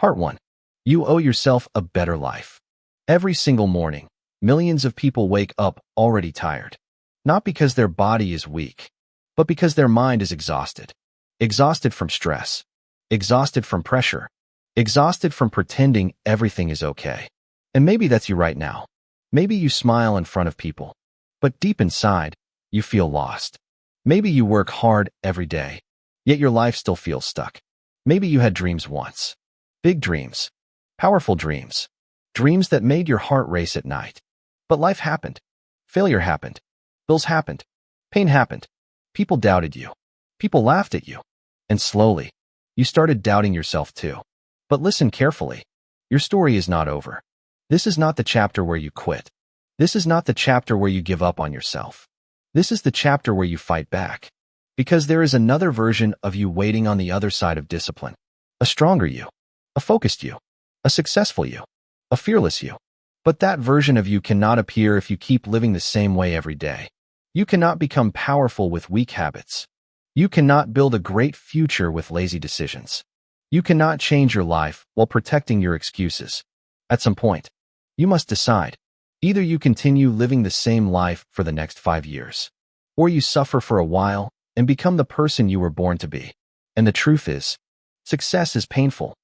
Part 1. You owe yourself a better life. Every single morning, millions of people wake up already tired. Not because their body is weak, but because their mind is exhausted. Exhausted from stress. Exhausted from pressure. Exhausted from pretending everything is okay. And maybe that's you right now. Maybe you smile in front of people, but deep inside, you feel lost. Maybe you work hard every day, yet your life still feels stuck. Maybe you had dreams once. Big dreams. Powerful dreams. Dreams that made your heart race at night. But life happened. Failure happened. Bills happened. Pain happened. People doubted you. People laughed at you. And slowly, you started doubting yourself too. But listen carefully. Your story is not over. This is not the chapter where you quit. This is not the chapter where you give up on yourself. This is the chapter where you fight back. Because there is another version of you waiting on the other side of discipline. A stronger you. A focused you. A successful you. A fearless you. But that version of you cannot appear if you keep living the same way every day. You cannot become powerful with weak habits. You cannot build a great future with lazy decisions. You cannot change your life while protecting your excuses. At some point, you must decide. Either you continue living the same life for the next 5 years, or you suffer for a while and become the person you were born to be. And the truth is, success is painful.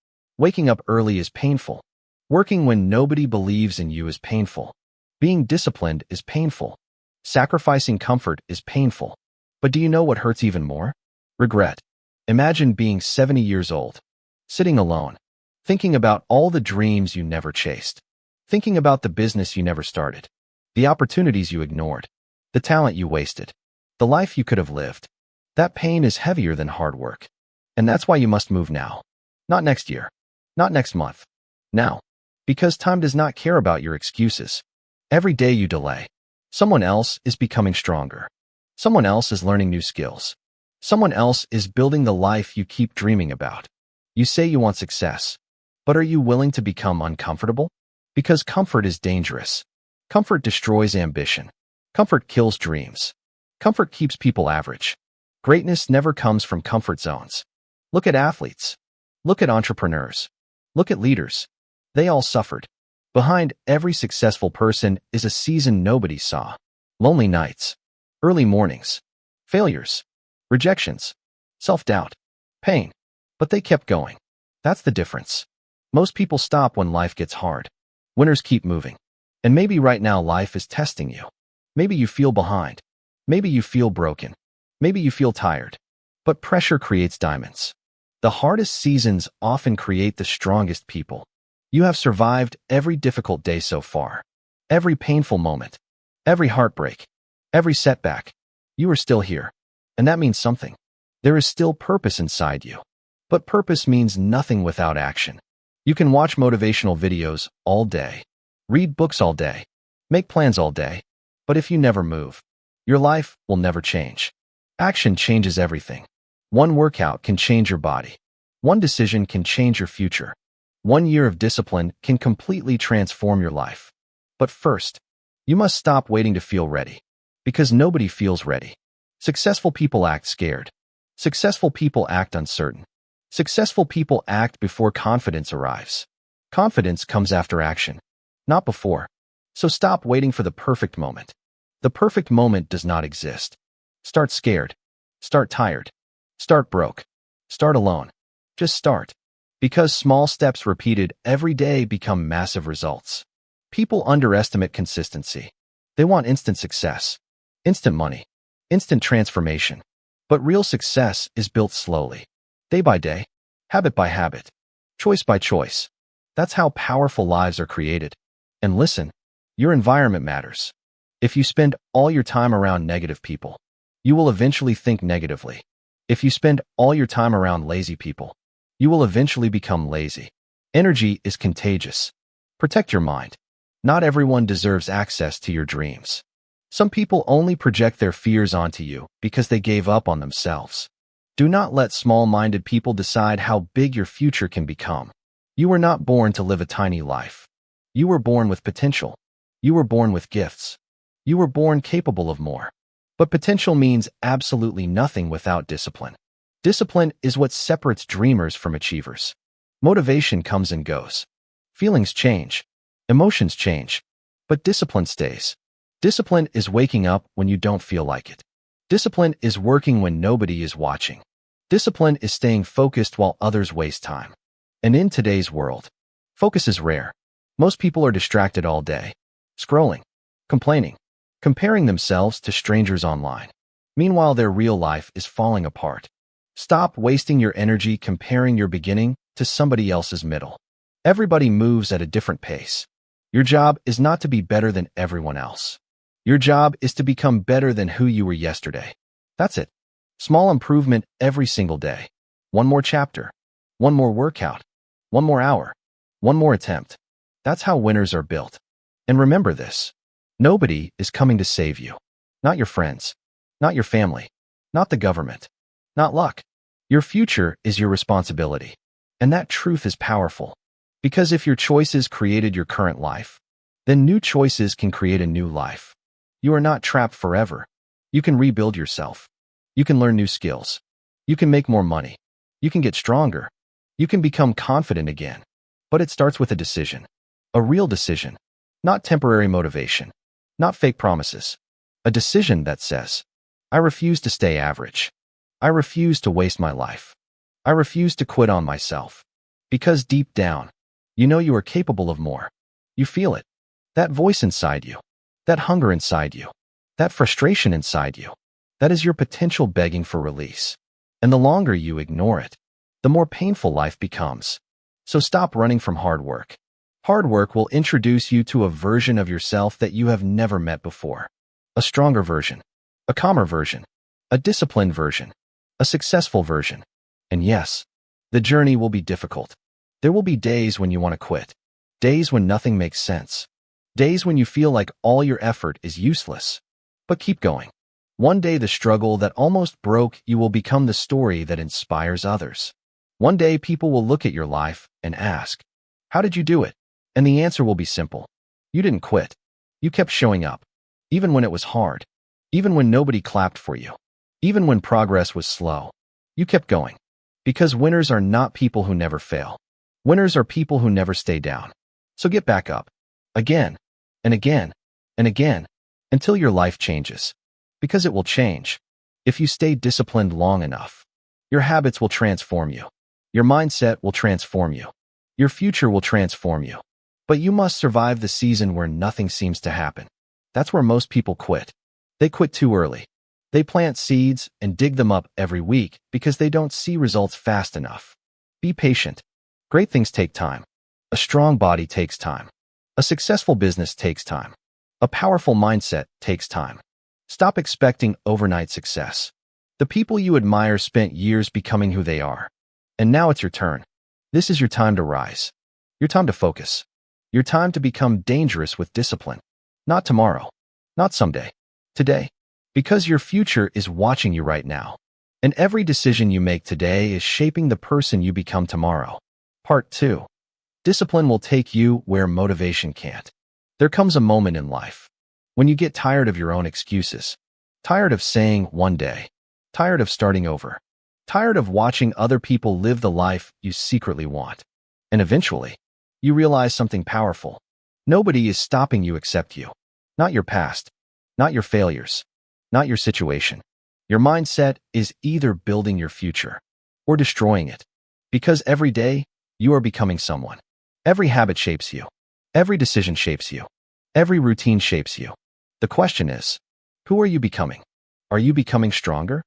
Waking up early is painful. Working when nobody believes in you is painful. Being disciplined is painful. Sacrificing comfort is painful. But do you know what hurts even more? Regret. Imagine being 70 years old, sitting alone, thinking about all the dreams you never chased, thinking about the business you never started, the opportunities you ignored, the talent you wasted, the life you could have lived. That pain is heavier than hard work. And that's why you must move now. Not next year. Not next month. Now. Because time does not care about your excuses. Every day you delay, someone else is becoming stronger. Someone else is learning new skills. Someone else is building the life you keep dreaming about. You say you want success, but are you willing to become uncomfortable? Because comfort is dangerous. Comfort destroys ambition. Comfort kills dreams. Comfort keeps people average. Greatness never comes from comfort zones. Look at athletes. Look at entrepreneurs. Look at leaders. They all suffered. Behind every successful person is a season nobody saw. Lonely nights. Early mornings. Failures. Rejections. Self-doubt. Pain. But they kept going. That's the difference. Most people stop when life gets hard. Winners keep moving. And maybe right now life is testing you. Maybe you feel behind. Maybe you feel broken. Maybe you feel tired. But pressure creates diamonds. The hardest seasons often create the strongest people. You have survived every difficult day so far. Every painful moment. Every heartbreak. Every setback. You are still here. And that means something. There is still purpose inside you. But purpose means nothing without action. You can watch motivational videos all day. Read books all day. Make plans all day. But if you never move, your life will never change. Action changes everything. One workout can change your body. One decision can change your future. 1 year of discipline can completely transform your life. But first, you must stop waiting to feel ready. Because nobody feels ready. Successful people act scared. Successful people act uncertain. Successful people act before confidence arrives. Confidence comes after action, not before. So stop waiting for the perfect moment. The perfect moment does not exist. Start scared. Start tired. Start broke. Start alone. Just start. Because small steps repeated every day become massive results. People underestimate consistency. They want instant success, instant money, instant transformation. But real success is built slowly, day by day, habit by habit, choice by choice. That's how powerful lives are created. And listen, your environment matters. If you spend all your time around negative people, you will eventually think negatively. If you spend all your time around lazy people, you will eventually become lazy. Energy is contagious. Protect your mind. Not everyone deserves access to your dreams. Some people only project their fears onto you because they gave up on themselves. Do not let small-minded people decide how big your future can become. You were not born to live a tiny life. You were born with potential. You were born with gifts. You were born capable of more. But potential means absolutely nothing without discipline. Discipline is what separates dreamers from achievers. Motivation comes and goes. Feelings change. Emotions change. But discipline stays. Discipline is waking up when you don't feel like it. Discipline is working when nobody is watching. Discipline is staying focused while others waste time. And in today's world, focus is rare. Most people are distracted all day, scrolling, complaining, comparing themselves to strangers online. Meanwhile, their real life is falling apart. Stop wasting your energy comparing your beginning to somebody else's middle. Everybody moves at a different pace. Your job is not to be better than everyone else. Your job is to become better than who you were yesterday. That's it. Small improvement every single day. One more chapter. One more workout. One more hour. One more attempt. That's how winners are built. And remember this. Nobody is coming to save you. Not your friends. Not your family. Not the government. Not luck. Your future is your responsibility. And that truth is powerful. Because if your choices created your current life, then new choices can create a new life. You are not trapped forever. You can rebuild yourself. You can learn new skills. You can make more money. You can get stronger. You can become confident again. But it starts with a decision. A real decision. Not temporary motivation. Not fake promises. A decision that says, I refuse to stay average. I refuse to waste my life. I refuse to quit on myself. Because deep down, you know you are capable of more. You feel it. That voice inside you. That hunger inside you. That frustration inside you. That is your potential begging for release. And the longer you ignore it, the more painful life becomes. So stop running from hard work. Hard work will introduce you to a version of yourself that you have never met before. A stronger version. A calmer version. A disciplined version. A successful version. And yes, the journey will be difficult. There will be days when you want to quit. Days when nothing makes sense. Days when you feel like all your effort is useless. But keep going. One day the struggle that almost broke you will become the story that inspires others. One day people will look at your life and ask, how did you do it? And the answer will be simple. You didn't quit. You kept showing up. Even when it was hard. Even when nobody clapped for you. Even when progress was slow. You kept going. Because winners are not people who never fail. Winners are people who never stay down. So get back up. Again. And again. And again. Until your life changes. Because it will change. If you stay disciplined long enough. Your habits will transform you. Your mindset will transform you. Your future will transform you. But you must survive the season where nothing seems to happen. That's where most people quit. They quit too early. They plant seeds and dig them up every week because they don't see results fast enough. Be patient. Great things take time. A strong body takes time. A successful business takes time. A powerful mindset takes time. Stop expecting overnight success. The people you admire spent years becoming who they are. And now it's your turn. This is your time to rise. Your time to focus. Your time to become dangerous with discipline. Not tomorrow. Not someday. Today. Because your future is watching you right now. And every decision you make today is shaping the person you become tomorrow. Part 2. Discipline will take you where motivation can't. There comes a moment in life when you get tired of your own excuses. Tired of saying one day. Tired of starting over. Tired of watching other people live the life you secretly want. And eventually, you realize something powerful. Nobody is stopping you except you. Not your past. Not your failures. Not your situation. Your mindset is either building your future or destroying it. Because every day, you are becoming someone. Every habit shapes you. Every decision shapes you. Every routine shapes you. The question is, who are you becoming? Are you becoming stronger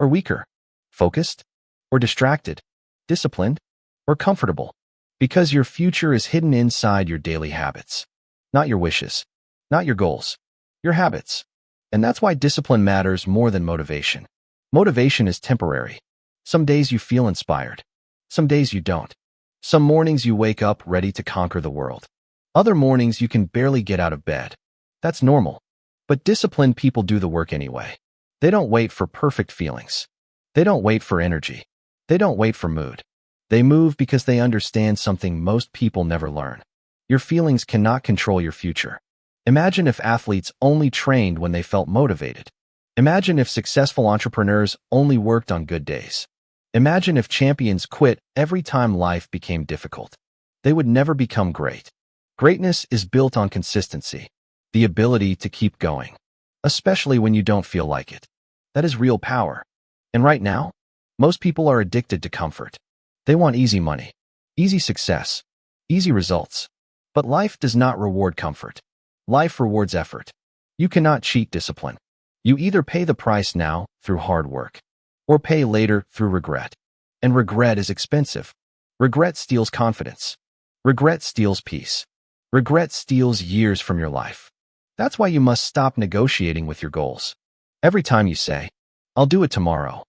or weaker? Focused or distracted? Disciplined or comfortable? Because your future is hidden inside your daily habits. Not your wishes. Not your goals. Your habits. And that's why discipline matters more than motivation. Motivation is temporary. Some days you feel inspired. Some days you don't. Some mornings you wake up ready to conquer the world. Other mornings you can barely get out of bed. That's normal. But disciplined people do the work anyway. They don't wait for perfect feelings. They don't wait for energy. They don't wait for mood. They move because they understand something most people never learn. Your feelings cannot control your future. Imagine if athletes only trained when they felt motivated. Imagine if successful entrepreneurs only worked on good days. Imagine if champions quit every time life became difficult. They would never become great. Greatness is built on consistency, the ability to keep going, especially when you don't feel like it. That is real power. And right now, most people are addicted to comfort. They want easy money, easy success, easy results. But life does not reward comfort. Life rewards effort. You cannot cheat discipline. You either pay the price now through hard work, or pay later through regret. And regret is expensive. Regret steals confidence. Regret steals peace. Regret steals years from your life. That's why you must stop negotiating with your goals. Every time you say, "I'll do it tomorrow,"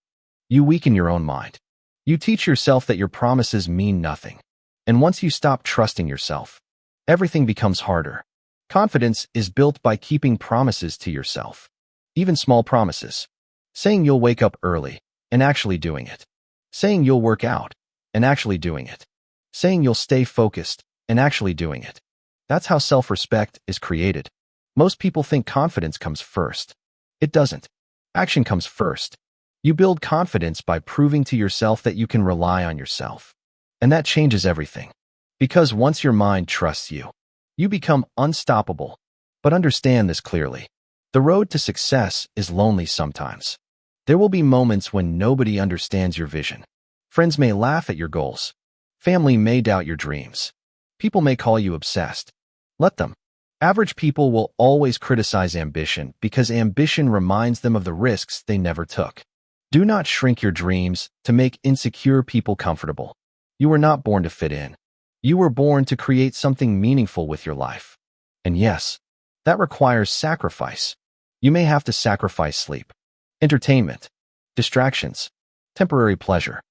you weaken your own mind. You teach yourself that your promises mean nothing. And once you stop trusting yourself, everything becomes harder. Confidence is built by keeping promises to yourself. Even small promises. Saying you'll wake up early and actually doing it. Saying you'll work out and actually doing it. Saying you'll stay focused and actually doing it. That's how self-respect is created. Most people think confidence comes first. It doesn't. Action comes first. You build confidence by proving to yourself that you can rely on yourself. And that changes everything. Because once your mind trusts you, you become unstoppable. But understand this clearly. The road to success is lonely sometimes. There will be moments when nobody understands your vision. Friends may laugh at your goals. Family may doubt your dreams. People may call you obsessed. Let them. Average people will always criticize ambition because ambition reminds them of the risks they never took. Do not shrink your dreams to make insecure people comfortable. You were not born to fit in. You were born to create something meaningful with your life. And yes, that requires sacrifice. You may have to sacrifice sleep, entertainment, distractions, temporary pleasure.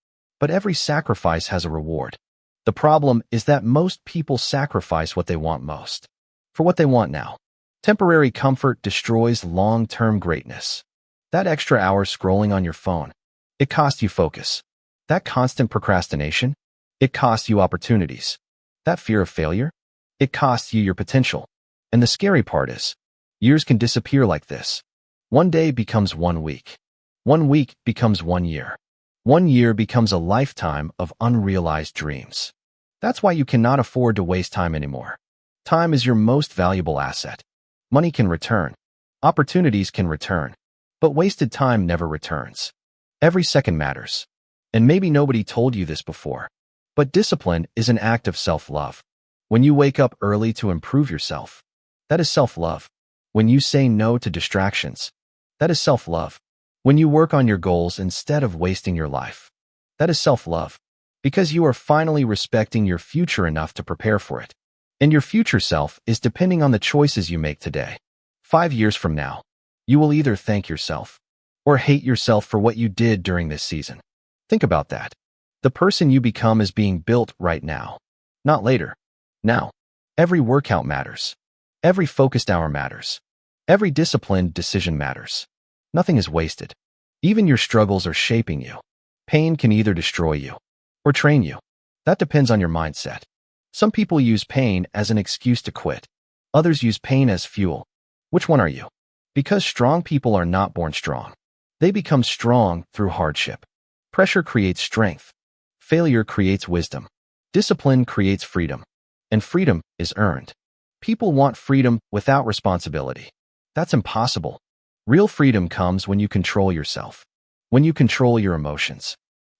But every sacrifice has a reward. The problem is that most people sacrifice what they want most for what they want now. Temporary comfort destroys long-term greatness. That extra hour scrolling on your phone, it costs you focus. That constant procrastination, it costs you opportunities. That fear of failure, it costs you your potential. And the scary part is, years can disappear like this. One day becomes 1 week. 1 week becomes 1 year. 1 year becomes a lifetime of unrealized dreams. That's why you cannot afford to waste time anymore. Time is your most valuable asset. Money can return. Opportunities can return. But wasted time never returns. Every second matters. And maybe nobody told you this before, but discipline is an act of self-love. When you wake up early to improve yourself, that is self-love. When you say no to distractions, that is self-love. When you work on your goals instead of wasting your life, that is self-love. Because you are finally respecting your future enough to prepare for it. And your future self is depending on the choices you make today. 5 years from now, you will either thank yourself or hate yourself for what you did during this season. Think about that. The person you become is being built right now, not later. Now, every workout matters. Every focused hour matters. Every disciplined decision matters. Nothing is wasted. Even your struggles are shaping you. Pain can either destroy you or train you. That depends on your mindset. Some people use pain as an excuse to quit. Others use pain as fuel. Which one are you? Because strong people are not born strong. They become strong through hardship. Pressure creates strength. Failure creates wisdom. Discipline creates freedom. And freedom is earned. People want freedom without responsibility. That's impossible. Real freedom comes when you control yourself. When you control your emotions,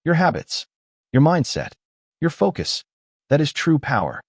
your habits, your mindset, your focus. That is true power.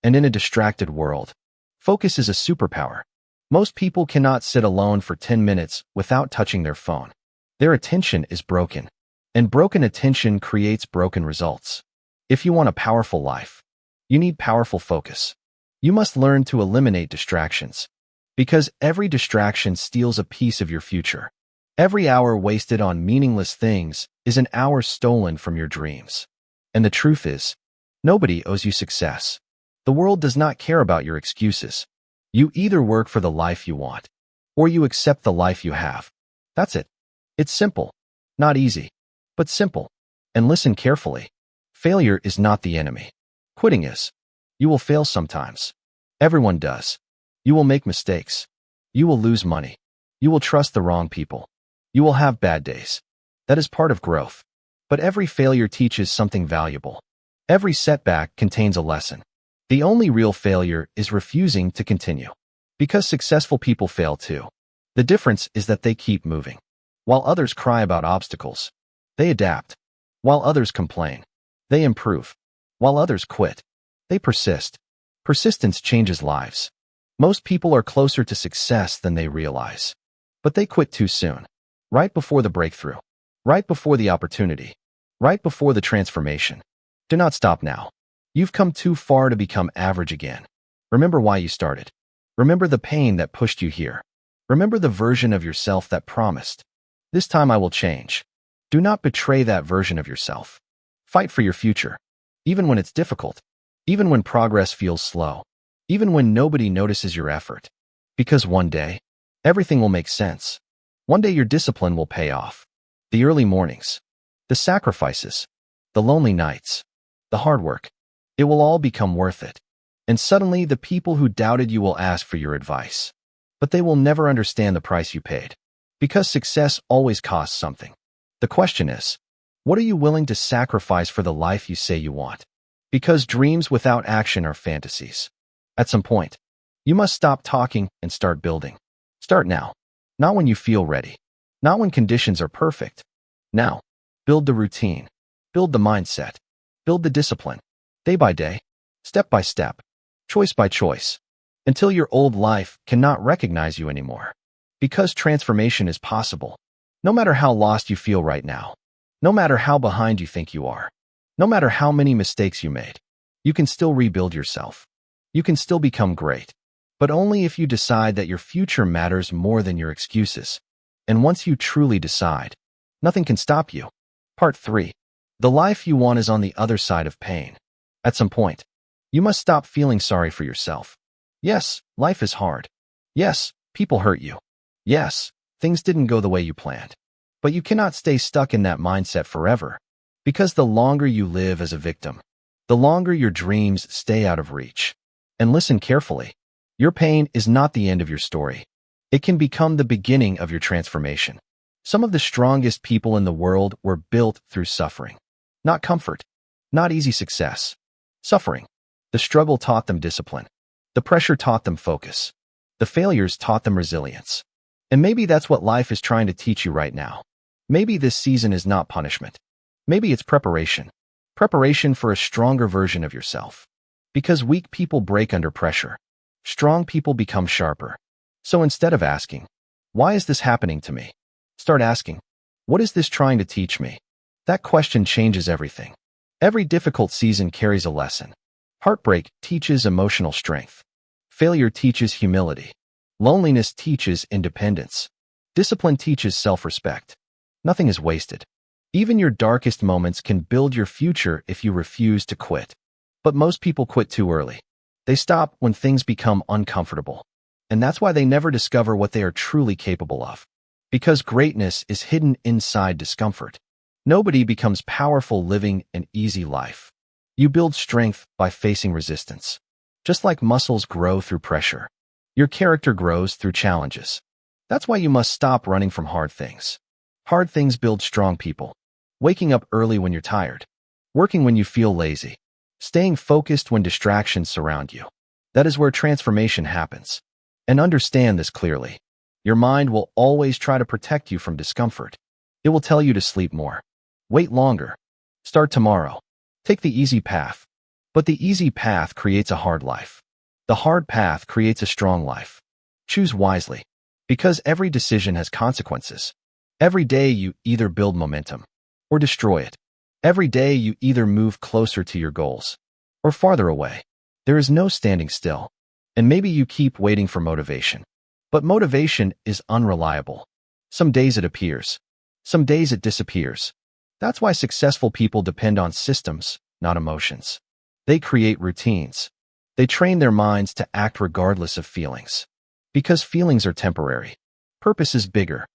And in a distracted world, focus is a superpower. Most people cannot sit alone for 10 minutes without touching their phone. Their attention is broken. And broken attention creates broken results. If you want a powerful life, you need powerful focus. You must learn to eliminate distractions. Because every distraction steals a piece of your future. Every hour wasted on meaningless things is an hour stolen from your dreams. And the truth is, nobody owes you success. The world does not care about your excuses. You either work for the life you want, or you accept the life you have. That's it. It's simple. Not easy, but simple. And listen carefully. Failure is not the enemy. Quitting is. You will fail sometimes. Everyone does. You will make mistakes. You will lose money. You will trust the wrong people. You will have bad days. That is part of growth. But every failure teaches something valuable. Every setback contains a lesson. The only real failure is refusing to continue. Because successful people fail too. The difference is that they keep moving. While others cry about obstacles, they adapt. While others complain, they improve. While others quit, they persist. Persistence changes lives. Most people are closer to success than they realize. But they quit too soon. Right before the breakthrough. Right before the opportunity. Right before the transformation. Do not stop now. You've come too far to become average again. Remember why you started. Remember the pain that pushed you here. Remember the version of yourself that promised, "This time I will change." Do not betray that version of yourself. Fight for your future. Even when it's difficult. Even when progress feels slow. Even when nobody notices your effort. Because one day, everything will make sense. One day your discipline will pay off. The early mornings. The sacrifices. The lonely nights. The hard work. It will all become worth it. And suddenly the people who doubted you will ask for your advice. But they will never understand the price you paid. Because success always costs something. The question is, what are you willing to sacrifice for the life you say you want? Because dreams without action are fantasies. At some point, you must stop talking and start building. Start now. Not when you feel ready. Not when conditions are perfect. Now, build the routine. Build the mindset. Build the discipline. Day by day. Step by step. Choice by choice. Until your old life cannot recognize you anymore. Because transformation is possible. No matter how lost you feel right now. No matter how behind you think you are. No matter how many mistakes you made. You can still rebuild yourself. You can still become great. But only if you decide that your future matters more than your excuses. And once you truly decide, nothing can stop you. Part 3. The life you want is on the other side of pain. At some point, you must stop feeling sorry for yourself. Yes, life is hard. Yes, people hurt you. Yes, things didn't go the way you planned. But you cannot stay stuck in that mindset forever. Because the longer you live as a victim, the longer your dreams stay out of reach. And listen carefully. Your pain is not the end of your story. It can become the beginning of your transformation. Some of the strongest people in the world were built through suffering. Not comfort. Not easy success. Suffering. The struggle taught them discipline. The pressure taught them focus. The failures taught them resilience. And maybe that's what life is trying to teach you right now. Maybe this season is not punishment. Maybe it's preparation. Preparation for a stronger version of yourself. Because weak people break under pressure. Strong people become sharper. So instead of asking, "Why is this happening to me?" start asking, "What is this trying to teach me?" That question changes everything. Every difficult season carries a lesson. Heartbreak teaches emotional strength. Failure teaches humility. Loneliness teaches independence. Discipline teaches self-respect. Nothing is wasted. Even your darkest moments can build your future if you refuse to quit. But most people quit too early. They stop when things become uncomfortable. And that's why they never discover what they are truly capable of. Because greatness is hidden inside discomfort. Nobody becomes powerful living an easy life. You build strength by facing resistance. Just like muscles grow through pressure, your character grows through challenges. That's why you must stop running from hard things. Hard things build strong people. Waking up early when you're tired. Working when you feel lazy. Staying focused when distractions surround you. That is where transformation happens. And understand this clearly. Your mind will always try to protect you from discomfort. It will tell you to sleep more. Wait longer. Start tomorrow. Take the easy path. But the easy path creates a hard life. The hard path creates a strong life. Choose wisely. Because every decision has consequences. Every day you either build momentum or destroy it. Every day you either move closer to your goals or farther away. There is no standing still. And maybe you keep waiting for motivation. But motivation is unreliable. Some days it appears. Some days it disappears. That's why successful people depend on systems, not emotions. They create routines. They train their minds to act regardless of feelings. Because feelings are temporary. Purpose is bigger.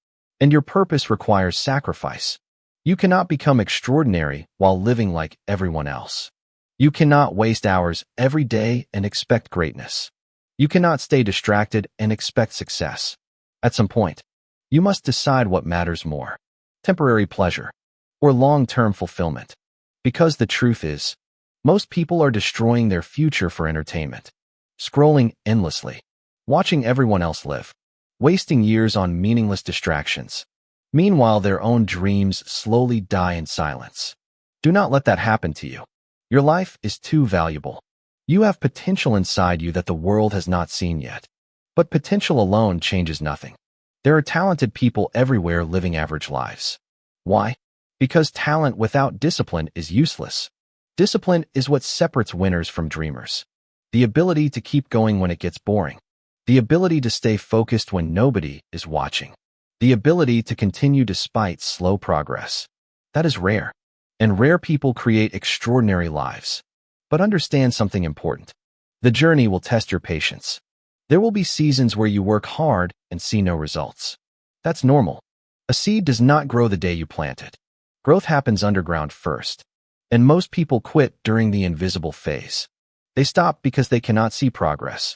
And your purpose requires sacrifice. You cannot become extraordinary while living like everyone else. You cannot waste hours every day and expect greatness. You cannot stay distracted and expect success. At some point, you must decide what matters more. Temporary pleasure or long-term fulfillment. Because the truth is, most people are destroying their future for entertainment, scrolling endlessly, watching everyone else live, wasting years on meaningless distractions. Meanwhile, their own dreams slowly die in silence. Do not let that happen to you. Your life is too valuable. You have potential inside you that the world has not seen yet. But potential alone changes nothing. There are talented people everywhere living average lives. Why? Because talent without discipline is useless. Discipline is what separates winners from dreamers. The ability to keep going when it gets boring. The ability to stay focused when nobody is watching. The ability to continue despite slow progress. That is rare. And rare people create extraordinary lives. But understand something important. The journey will test your patience. There will be seasons where you work hard and see no results. That's normal. A seed does not grow the day you plant it. Growth happens underground first. And most people quit during the invisible phase. They stop because they cannot see progress.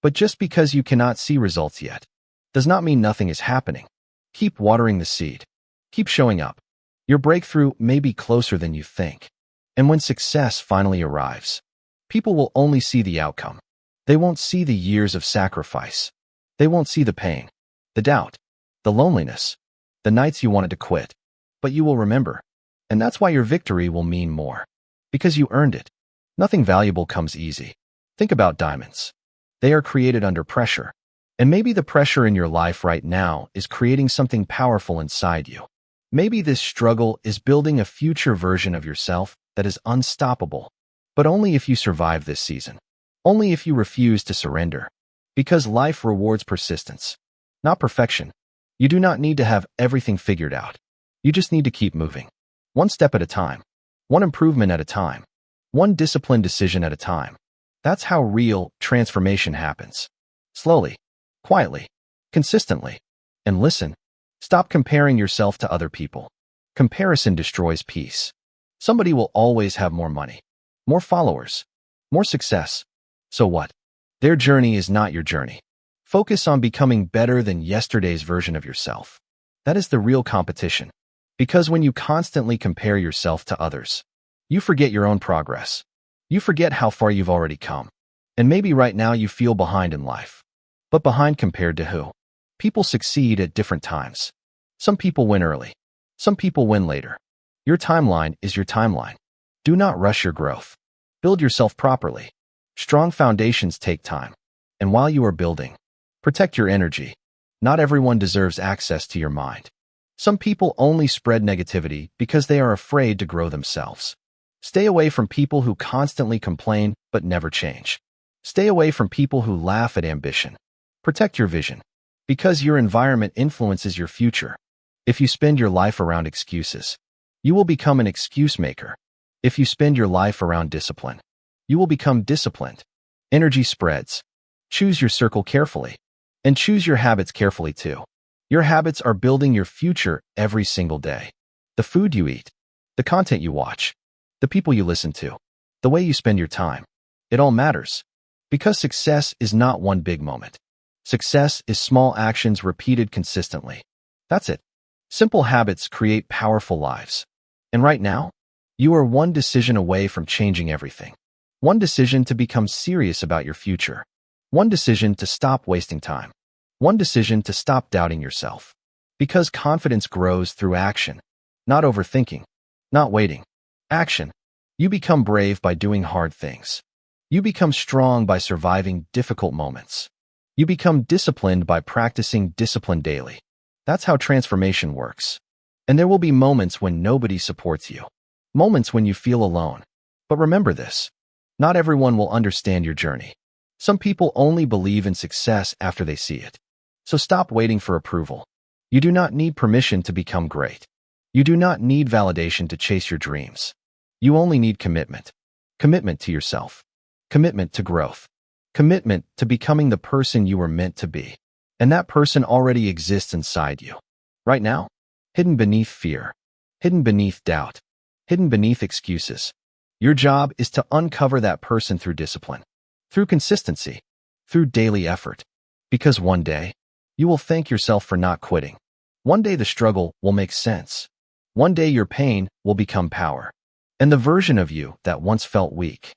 But just because you cannot see results yet, does not mean nothing is happening. Keep watering the seed. Keep showing up. Your breakthrough may be closer than you think. And when success finally arrives, people will only see the outcome. They won't see the years of sacrifice. They won't see the pain, the doubt, the loneliness, the nights you wanted to quit. But you will remember. And that's why your victory will mean more. Because you earned it. Nothing valuable comes easy. Think about diamonds. They are created under pressure. And maybe the pressure in your life right now is creating something powerful inside you. Maybe this struggle is building a future version of yourself that is unstoppable. But only if you survive this season. Only if you refuse to surrender. Because life rewards persistence, not perfection. You do not need to have everything figured out. You just need to keep moving. One step at a time. One improvement at a time. One disciplined decision at a time. That's how real transformation happens. Slowly, quietly, consistently. And listen, stop comparing yourself to other people. Comparison destroys peace. Somebody will always have more money, more followers, more success. So what? Their journey is not your journey. Focus on becoming better than yesterday's version of yourself. That is the real competition. Because when you constantly compare yourself to others, you forget your own progress. You forget how far you've already come. And maybe right now you feel behind in life. But behind compared to who? People succeed at different times. Some people win early. Some people win later. Your timeline is your timeline. Do not rush your growth. Build yourself properly. Strong foundations take time. And while you are building, protect your energy. Not everyone deserves access to your mind. Some people only spread negativity because they are afraid to grow themselves. Stay away from people who constantly complain but never change. Stay away from people who laugh at ambition. Protect your vision. Because your environment influences your future. If you spend your life around excuses, you will become an excuse maker. If you spend your life around discipline, you will become disciplined. Energy spreads. Choose your circle carefully. And choose your habits carefully too. Your habits are building your future every single day. The food you eat, the content you watch, the people you listen to, the way you spend your time. It all matters. Because success is not one big moment. Success is small actions repeated consistently. That's it. Simple habits create powerful lives. And right now, you are one decision away from changing everything. One decision to become serious about your future. One decision to stop wasting time. One decision to stop doubting yourself. Because confidence grows through action, not overthinking, not waiting. Action. You become brave by doing hard things. You become strong by surviving difficult moments. You become disciplined by practicing discipline daily. That's how transformation works. And there will be moments when nobody supports you. Moments when you feel alone. But remember this. Not everyone will understand your journey. Some people only believe in success after they see it. So stop waiting for approval. You do not need permission to become great. You do not need validation to chase your dreams. You only need commitment. Commitment to yourself. Commitment to growth. Commitment to becoming the person you were meant to be. And that person already exists inside you. Right now, hidden beneath fear. Hidden beneath doubt. Hidden beneath excuses. Your job is to uncover that person through discipline. Through consistency. Through daily effort. Because one day, you will thank yourself for not quitting. One day the struggle will make sense. One day your pain will become power, and the version of you that once felt weak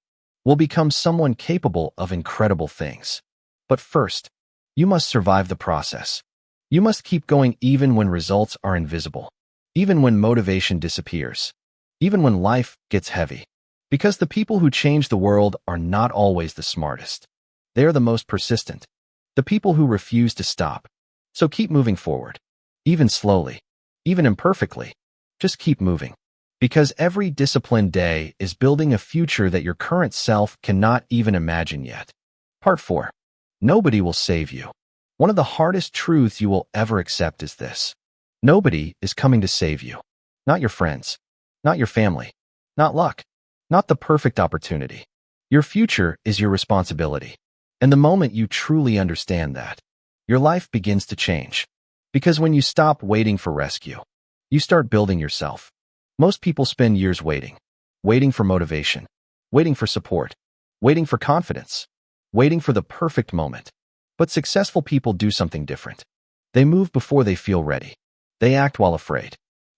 will become someone capable of incredible things. But first, you must survive the process. You must keep going even when results are invisible, even when motivation disappears, even when life gets heavy. Because the people who change the world are not always the smartest. They are the most persistent, the people who refuse to stop. So keep moving forward, even slowly, even imperfectly. Just keep moving. Because every disciplined day is building a future that your current self cannot even imagine yet. Part 4. Nobody will save you. One of the hardest truths you will ever accept is this. Nobody is coming to save you. Not your friends, not your family, not luck, not the perfect opportunity. Your future is your responsibility. And the moment you truly understand that, your life begins to change. Because when you stop waiting for rescue, you start building yourself. Most people spend years waiting for motivation, waiting for support, waiting for confidence, waiting for the perfect moment. But successful people do something different. They move before they feel ready. They act while afraid.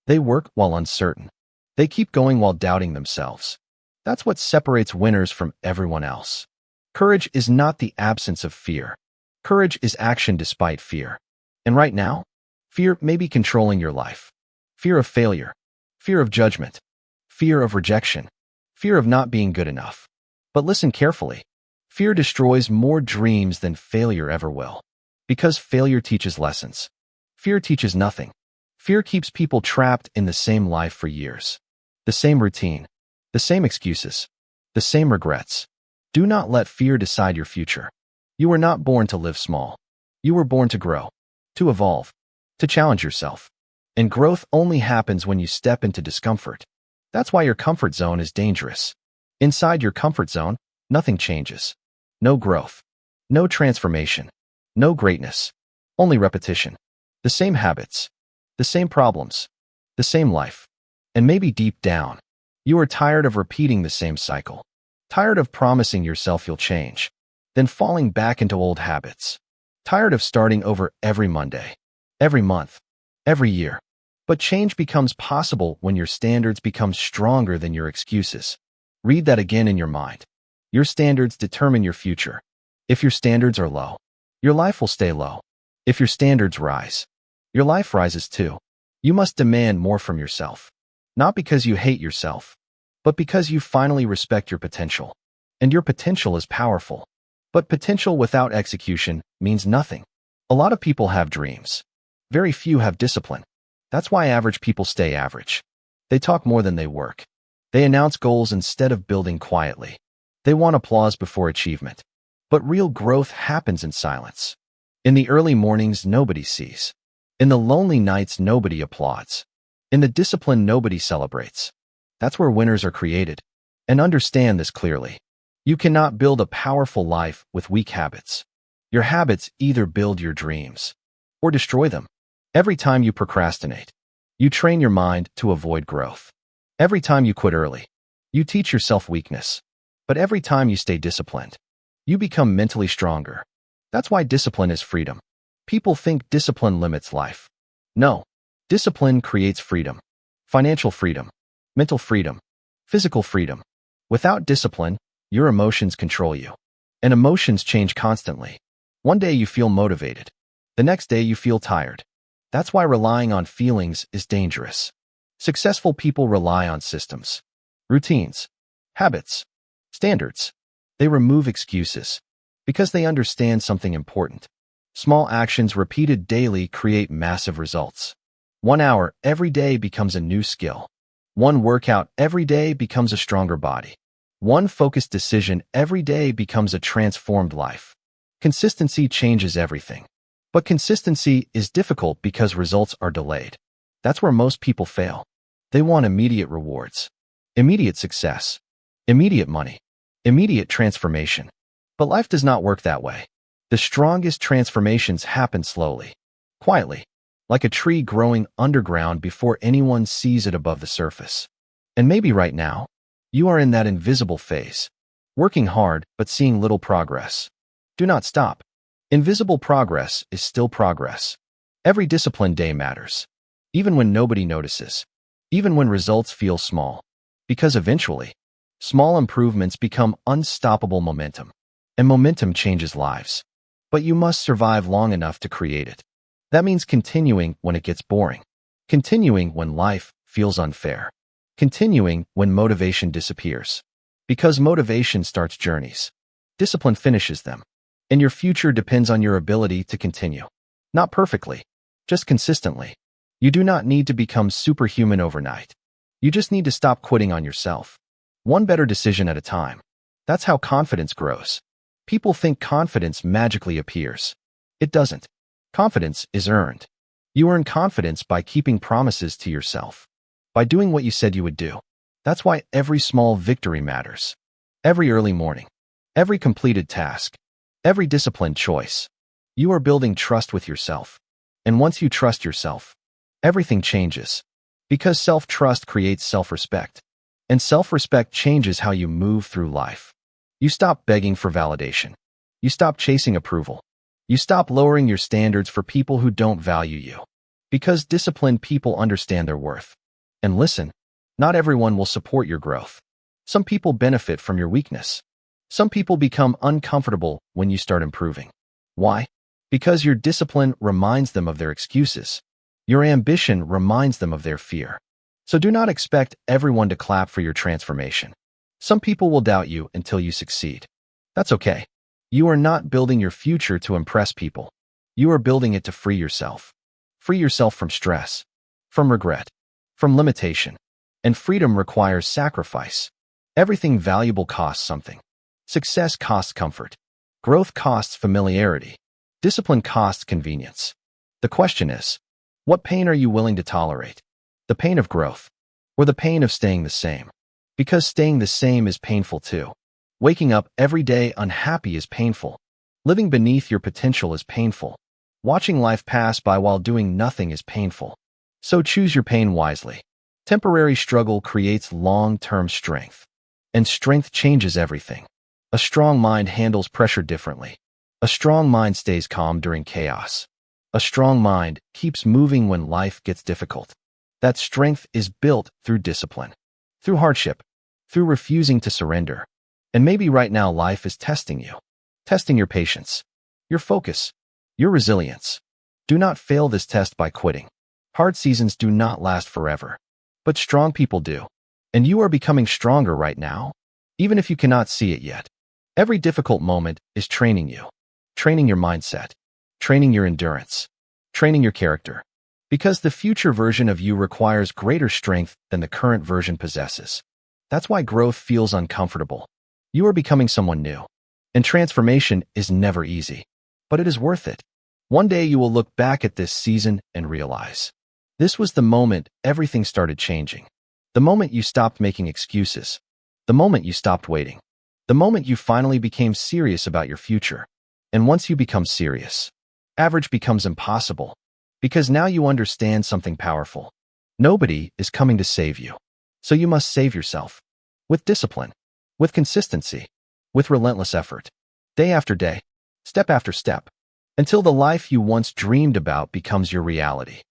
They work while uncertain. They keep going while doubting themselves. That's what separates winners from everyone else. Courage is not the absence of fear. Courage is action despite fear. And right now, fear may be controlling your life. Fear of failure, fear of judgment, fear of rejection, fear of not being good enough. But listen carefully. Fear destroys more dreams than failure ever will. Because failure teaches lessons. Fear teaches nothing. Fear keeps people trapped in the same life for years. The same routine, the same excuses, the same regrets. Do not let fear decide your future. You were not born to live small. You were born to grow, to evolve, to challenge yourself. And growth only happens when you step into discomfort. That's why your comfort zone is dangerous. Inside your comfort zone, nothing changes. No growth, no transformation, no greatness, only repetition. The same habits, the same problems, the same life. And maybe deep down, you are tired of repeating the same cycle, tired of promising yourself you'll change, then falling back into old habits, tired of starting over every Monday, every month, every year. But change becomes possible when your standards become stronger than your excuses. Read that again in your mind. Your standards determine your future. If your standards are low, your life will stay low. If your standards rise, your life rises too. You must demand more from yourself. Not because you hate yourself, but because you finally respect your potential. And your potential is powerful. But potential without execution means nothing. A lot of people have dreams. Very few have discipline. That's why average people stay average. They talk more than they work. They announce goals instead of building quietly. They want applause before achievement. But real growth happens in silence. In the early mornings, nobody sees. In the lonely nights, nobody applauds. In the discipline, nobody celebrates. That's where winners are created. And understand this clearly. You cannot build a powerful life with weak habits. Your habits either build your dreams or destroy them. Every time you procrastinate, you train your mind to avoid growth. Every time you quit early, you teach yourself weakness. But every time you stay disciplined, you become mentally stronger. That's why discipline is freedom. People think discipline limits life. No, discipline creates freedom. Financial freedom, mental freedom, physical freedom. Without discipline, your emotions control you. And emotions change constantly. One day you feel motivated. The next day you feel tired. That's why relying on feelings is dangerous. Successful people rely on systems, routines, habits, standards. They remove excuses because they understand something important. Small actions repeated daily create massive results. 1 hour every day becomes a new skill. One workout every day becomes a stronger body. One focused decision every day becomes a transformed life. Consistency changes everything. But consistency is difficult because results are delayed. That's where most people fail. They want immediate rewards, immediate success, immediate money, immediate transformation. But life does not work that way. The strongest transformations happen slowly, quietly, like a tree growing underground before anyone sees it above the surface. And maybe right now, you are in that invisible phase, working hard but seeing little progress. Do not stop. Invisible progress is still progress. Every disciplined day matters, even when nobody notices. even when results feel small. Because eventually, small improvements become unstoppable momentum, and momentum changes lives. But you must survive long enough to create it. That means continuing when it gets boring, continuing when life feels unfair, continuing when motivation disappears. Because motivation starts journeys, discipline finishes them, and your future depends on your ability to continue. Not perfectly, just consistently. You do not need to become superhuman overnight. You just need to stop quitting on yourself. One better decision at a time. That's how confidence grows. People think confidence magically appears. It doesn't. Confidence is earned. You earn confidence by keeping promises to yourself, by doing what you said you would do. That's why every small victory matters. Every early morning, every completed task, every disciplined choice. You are building trust with yourself. And once you trust yourself, everything changes. Because self-trust creates self-respect. And self-respect changes how you move through life. You stop begging for validation. You stop chasing approval. You stop lowering your standards for people who don't value you. Because disciplined people understand their worth. And listen, not everyone will support your growth. Some people benefit from your weakness. Some people become uncomfortable when you start improving. Why? Because your discipline reminds them of their excuses. Your ambition reminds them of their fear. So do not expect everyone to clap for your transformation. Some people will doubt you until you succeed. That's okay. You are not building your future to impress people. You are building it to free yourself. Free yourself from stress, from regret, from limitation. And freedom requires sacrifice. Everything valuable costs something. Success costs comfort. Growth costs familiarity. Discipline costs convenience. The question is, what pain are you willing to tolerate? The pain of growth, or the pain of staying the same? Because staying the same is painful too. Waking up every day unhappy is painful. Living beneath your potential is painful. Watching life pass by while doing nothing is painful. So choose your pain wisely. Temporary struggle creates long-term strength. And strength changes everything. A strong mind handles pressure differently. A strong mind stays calm during chaos. A strong mind keeps moving when life gets difficult. That strength is built through discipline, through hardship, through refusing to surrender. And maybe right now life is testing you, testing your patience, your focus, your resilience. Do not fail this test by quitting. Hard seasons do not last forever, but strong people do. And you are becoming stronger right now, even if you cannot see it yet. Every difficult moment is training you, training your mindset, training your endurance, training your character. Because the future version of you requires greater strength than the current version possesses. That's why growth feels uncomfortable. You are becoming someone new. And transformation is never easy. But it is worth it. One day you will look back at this season and realize, this was the moment everything started changing. The moment you stopped making excuses. The moment you stopped waiting. The moment you finally became serious about your future. And once you become serious, average becomes impossible. Because now you understand something powerful. Nobody is coming to save you. So you must save yourself. With discipline. With consistency. With relentless effort. Day after day. Step after step. Until the life you once dreamed about becomes your reality.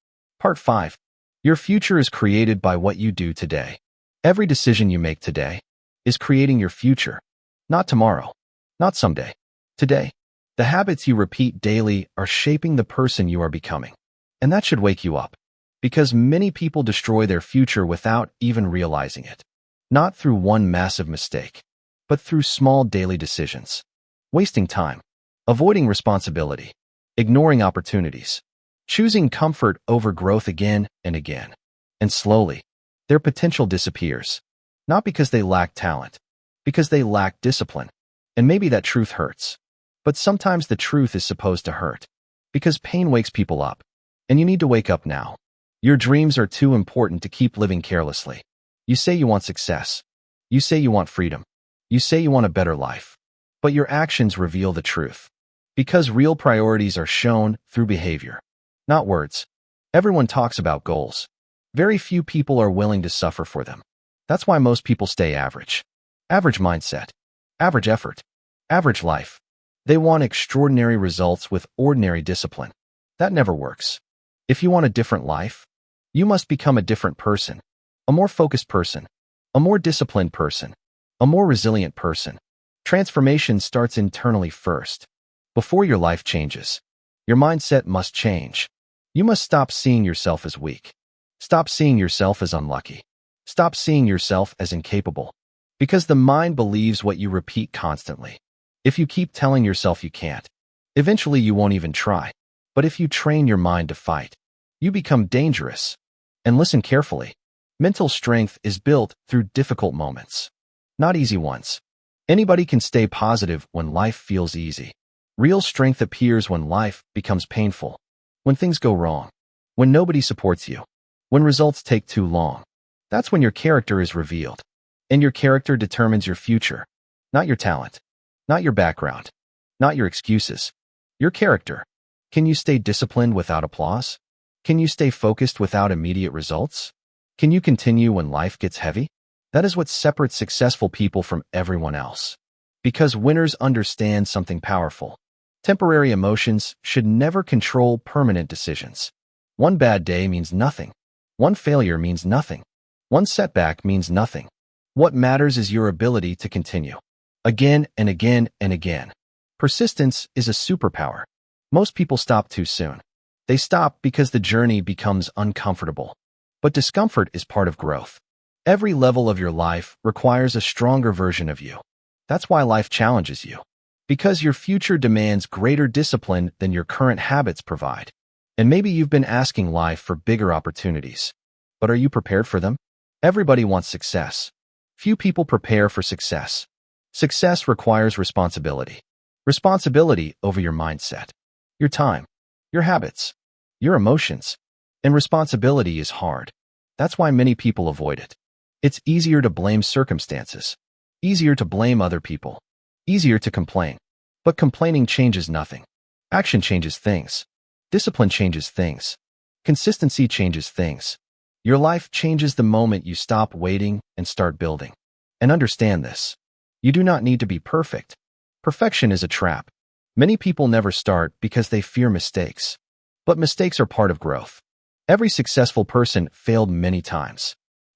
Part 5. Your future is created by what you do today. Every decision you make today is creating your future. Not tomorrow. Not someday. Today. The habits you repeat daily are shaping the person you are becoming. And that should wake you up. Because many people destroy their future without even realizing it. Not through one massive mistake, but through small daily decisions. Wasting time. Avoiding responsibility. Ignoring opportunities. Choosing comfort over growth again and again. And slowly, their potential disappears. Not because they lack talent, because they lack discipline. And maybe that truth hurts. But sometimes the truth is supposed to hurt. Because pain wakes people up. And you need to wake up now. Your dreams are too important to keep living carelessly. You say you want success. You say you want freedom. You say you want a better life. But your actions reveal the truth. Because real priorities are shown through behavior, not words. Everyone talks about goals. Very few people are willing to suffer for them. That's why most people stay average. Average mindset. Average effort. Average life. They want extraordinary results with ordinary discipline. That never works. If you want a different life, you must become a different person. a more focused person, a more disciplined person, a more resilient person. Transformation starts internally first. Before your life changes, your mindset must change. You must stop seeing yourself as weak. Stop seeing yourself as unlucky. Stop seeing yourself as incapable. Because the mind believes what you repeat constantly. If you keep telling yourself you can't, eventually you won't even try. But if you train your mind to fight, you become dangerous. And listen carefully. Mental strength is built through difficult moments, not easy ones. Anybody can stay positive when life feels easy. Real strength appears when life becomes painful, when things go wrong, when nobody supports you, when results take too long. That's when your character is revealed. And your character determines your future, not your talent, not your background, not your excuses. Your character. Can you stay disciplined without applause? Can you stay focused without immediate results? Can you continue when life gets heavy? That is what separates successful people from everyone else. Because winners understand something powerful. Temporary emotions should never control permanent decisions. One bad day means nothing. One failure means nothing. One setback means nothing. What matters is your ability to continue. Again and again and again. Persistence is a superpower. Most people stop too soon. They stop because the journey becomes uncomfortable. But discomfort is part of growth. Every level of your life requires a stronger version of you. That's why life challenges you. Because your future demands greater discipline than your current habits provide. And maybe you've been asking life for bigger opportunities. But are you prepared for them? Everybody wants success. Few people prepare for success. Success requires responsibility. Responsibility over your mindset, your time, your habits, your emotions. And responsibility is hard. That's why many people avoid it. It's easier to blame circumstances. Easier to blame other people. Easier to complain. But complaining changes nothing. Action changes things. Discipline changes things. Consistency changes things. Your life changes the moment you stop waiting and start building. And understand this. You do not need to be perfect. Perfection is a trap. Many people never start because they fear mistakes. But mistakes are part of growth. Every successful person failed many times.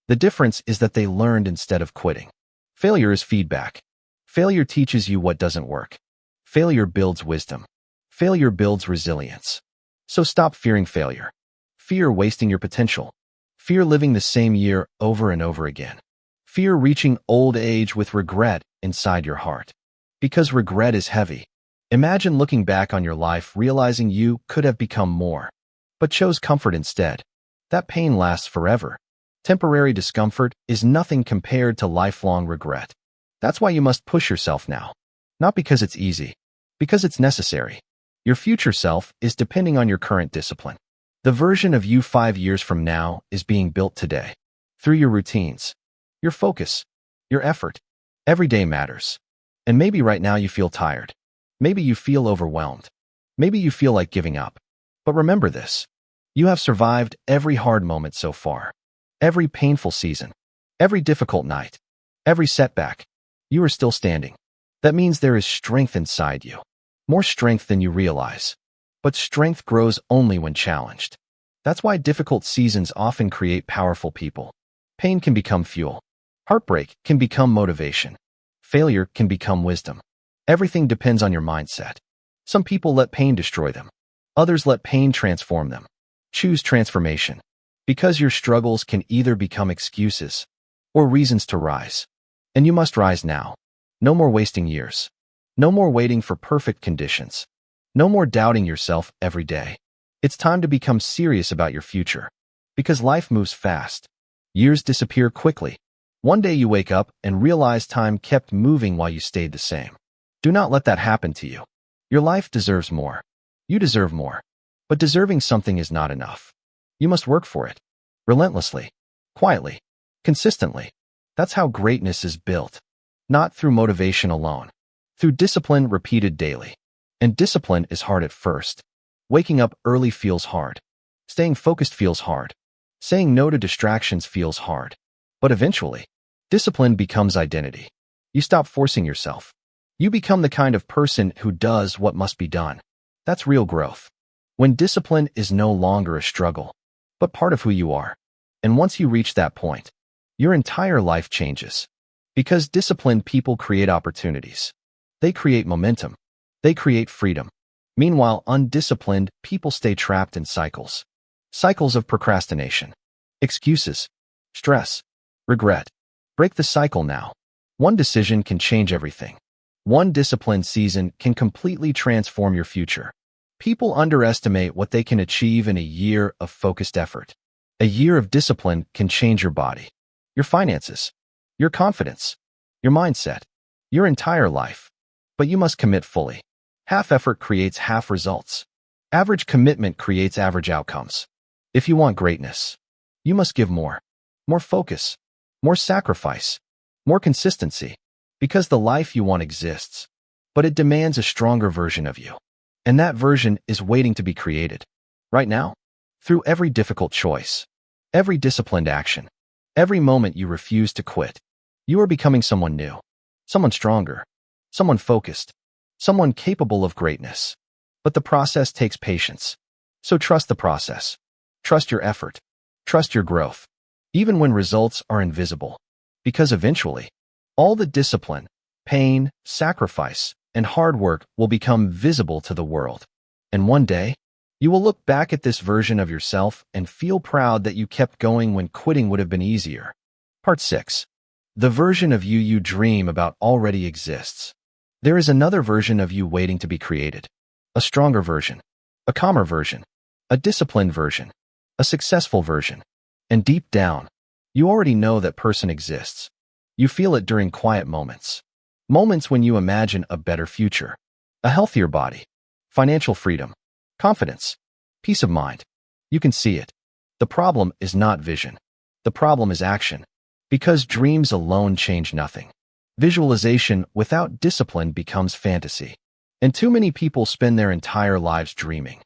The difference is that they learned instead of quitting. Failure is feedback. Failure teaches you what doesn't work. Failure builds wisdom. Failure builds resilience. So stop fearing failure. Fear wasting your potential. Fear living the same year over and over again. Fear reaching old age with regret inside your heart. Because regret is heavy. Imagine looking back on your life realizing you could have become more, but chose comfort instead. That pain lasts forever. Temporary discomfort is nothing compared to lifelong regret. That's why you must push yourself now. Not because it's easy, because it's necessary. Your future self is depending on your current discipline. The version of you 5 years from now is being built today. Through your routines, your focus, your effort. Every day matters. And maybe right now you feel tired. Maybe you feel overwhelmed. Maybe you feel like giving up. But remember this. You have survived every hard moment so far. Every painful season. Every difficult night. Every setback. You are still standing. That means there is strength inside you. More strength than you realize. But strength grows only when challenged. That's why difficult seasons often create powerful people. Pain can become fuel. Heartbreak can become motivation. Failure can become wisdom. Everything depends on your mindset. Some people let pain destroy them. Others let pain transform them. Choose transformation. Because your struggles can either become excuses or reasons to rise. And you must rise now. No more wasting years. No more waiting for perfect conditions. No more doubting yourself every day. It's time to become serious about your future. Because life moves fast. Years disappear quickly. One day you wake up and realize time kept moving while you stayed the same. Do not let that happen to you. Your life deserves more. You deserve more. But deserving something is not enough. You must work for it. Relentlessly. Quietly. Consistently. That's how greatness is built. Not through motivation alone. Through discipline repeated daily. And discipline is hard at first. Waking up early feels hard. Staying focused feels hard. Saying no to distractions feels hard. But eventually, discipline becomes identity. You stop forcing yourself. You become the kind of person who does what must be done. That's real growth. When discipline is no longer a struggle, but part of who you are. And once you reach that point, your entire life changes. Because disciplined people create opportunities. They create momentum. They create freedom. Meanwhile, undisciplined people stay trapped in cycles. Cycles of procrastination, excuses, stress, regret. Break the cycle now. One decision can change everything. One disciplined season can completely transform your future. People underestimate what they can achieve in a year of focused effort. A year of discipline can change your body, your finances, your confidence, your mindset, your entire life. But you must commit fully. Half effort creates half results. Average commitment creates average outcomes. If you want greatness, you must give more. More focus, more sacrifice, more consistency. Because the life you want exists, but it demands a stronger version of you. And that version is waiting to be created. Right now, through every difficult choice, every disciplined action, every moment you refuse to quit, you are becoming someone new, someone stronger, someone focused, someone capable of greatness. But the process takes patience. So trust the process. Trust your effort. Trust your growth. Even when results are invisible. Because eventually, all the discipline, pain, sacrifice, and hard work will become visible to the world. And one day, you will look back at this version of yourself and feel proud that you kept going when quitting would have been easier. Part 6. The version of you you dream about already exists. There is another version of you waiting to be created. A stronger version. A calmer version. A disciplined version. A successful version. And deep down, you already know that person exists. You feel it during quiet moments. Moments when you imagine a better future, a healthier body, financial freedom, confidence, peace of mind. You can see it. The problem is not vision. The problem is action. Because dreams alone change nothing. Visualization without discipline becomes fantasy. And too many people spend their entire lives dreaming,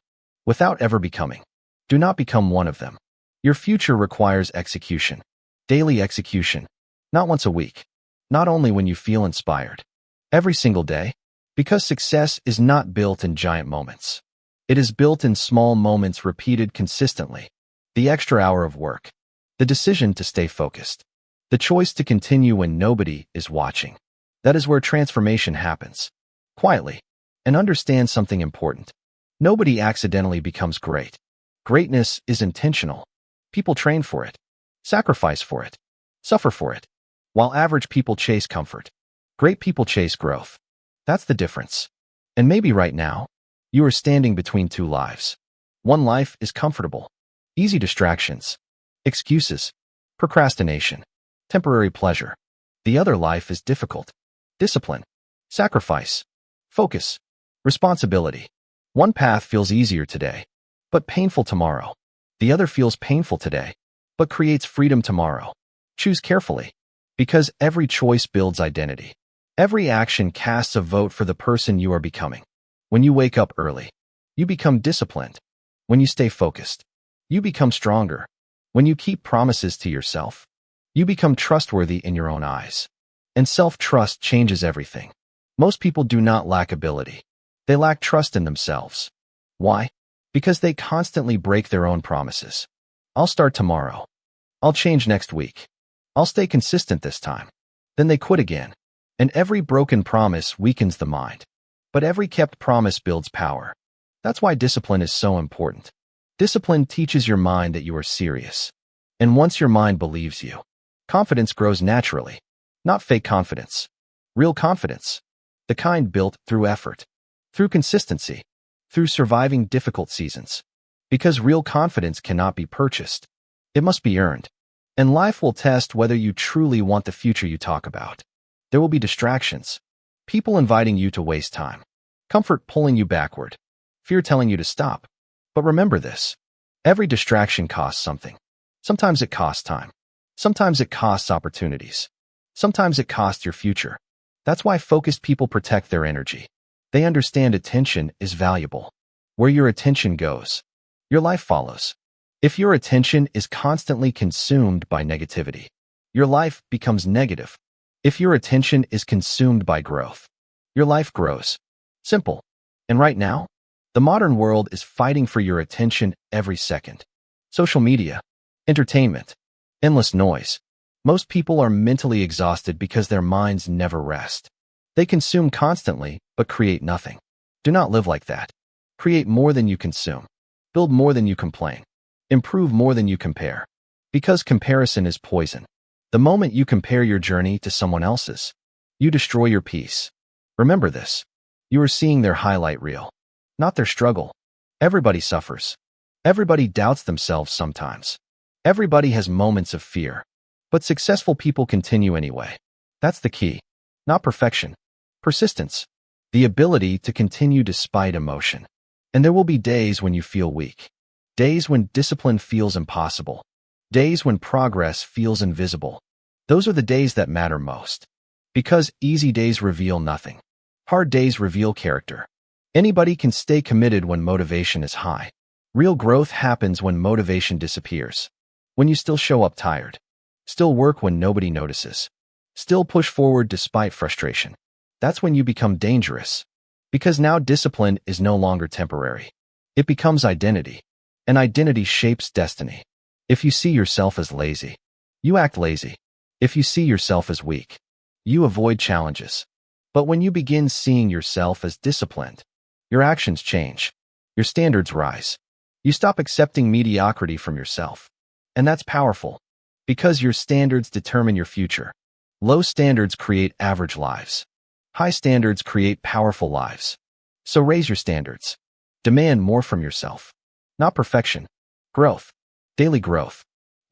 without ever becoming. Do not become one of them. Your future requires execution. Daily execution. Not once a week. Not only when you feel inspired. Every single day. Because success is not built in giant moments. It is built in small moments repeated consistently. The extra hour of work. The decision to stay focused. The choice to continue when nobody is watching. That is where transformation happens. Quietly. And understand something important. Nobody accidentally becomes great. Greatness is intentional. People train for it. Sacrifice for it. Suffer for it. While average people chase comfort, great people chase growth. That's the difference. And maybe right now, you are standing between two lives. One life is comfortable, easy distractions, excuses, procrastination, temporary pleasure. The other life is difficult, discipline, sacrifice, focus, responsibility. One path feels easier today, but painful tomorrow. The other feels painful today, but creates freedom tomorrow. Choose carefully. Because every choice builds identity. Every action casts a vote for the person you are becoming. When you wake up early, you become disciplined. When you stay focused, you become stronger. When you keep promises to yourself, you become trustworthy in your own eyes. And self-trust changes everything. Most people do not lack ability. They lack trust in themselves. Why? Because they constantly break their own promises. I'll start tomorrow. I'll change next week. I'll stay consistent this time. Then they quit again. And every broken promise weakens the mind. But every kept promise builds power. That's why discipline is so important. Discipline teaches your mind that you are serious. And once your mind believes you, confidence grows naturally. Not fake confidence. Real confidence. The kind built through effort. Through consistency. Through surviving difficult seasons. Because real confidence cannot be purchased. It must be earned. And life will test whether you truly want the future you talk about. There will be distractions. People inviting you to waste time. Comfort pulling you backward. Fear telling you to stop. But remember this. Every distraction costs something. Sometimes it costs time. Sometimes it costs opportunities. Sometimes it costs your future. That's why focused people protect their energy. They understand attention is valuable. Where your attention goes, your life follows. If your attention is constantly consumed by negativity, your life becomes negative. If your attention is consumed by growth, your life grows. Simple. And right now, the modern world is fighting for your attention every second. Social media, entertainment, endless noise, Most people are mentally exhausted because their minds never rest. They consume constantly, but create nothing. Do not live like that. Create more than you consume. Build more than you complain. Improve more than you compare. Because comparison is poison. The moment you compare your journey to someone else's, you destroy your peace. Remember this. You are seeing their highlight reel, not their struggle. Everybody suffers. Everybody doubts themselves sometimes. Everybody has moments of fear. But successful people continue anyway. That's the key. Not perfection. Persistence. The ability to continue despite emotion. And there will be days when you feel weak. Days when discipline feels impossible. Days when progress feels invisible. Those are the days that matter most. Because easy days reveal nothing. Hard days reveal character. Anybody can stay committed when motivation is high. Real growth happens when motivation disappears. When you still show up tired. Still work when nobody notices. Still push forward despite frustration. That's when you become dangerous. Because now discipline is no longer temporary. It becomes identity. And identity shapes destiny. If you see yourself as lazy, you act lazy. If you see yourself as weak, you avoid challenges. But when you begin seeing yourself as disciplined, your actions change. Your standards rise. You stop accepting mediocrity from yourself. And that's powerful. Because your standards determine your future. Low standards create average lives. High standards create powerful lives. So raise your standards. Demand more from yourself. Not perfection. Growth. Daily growth.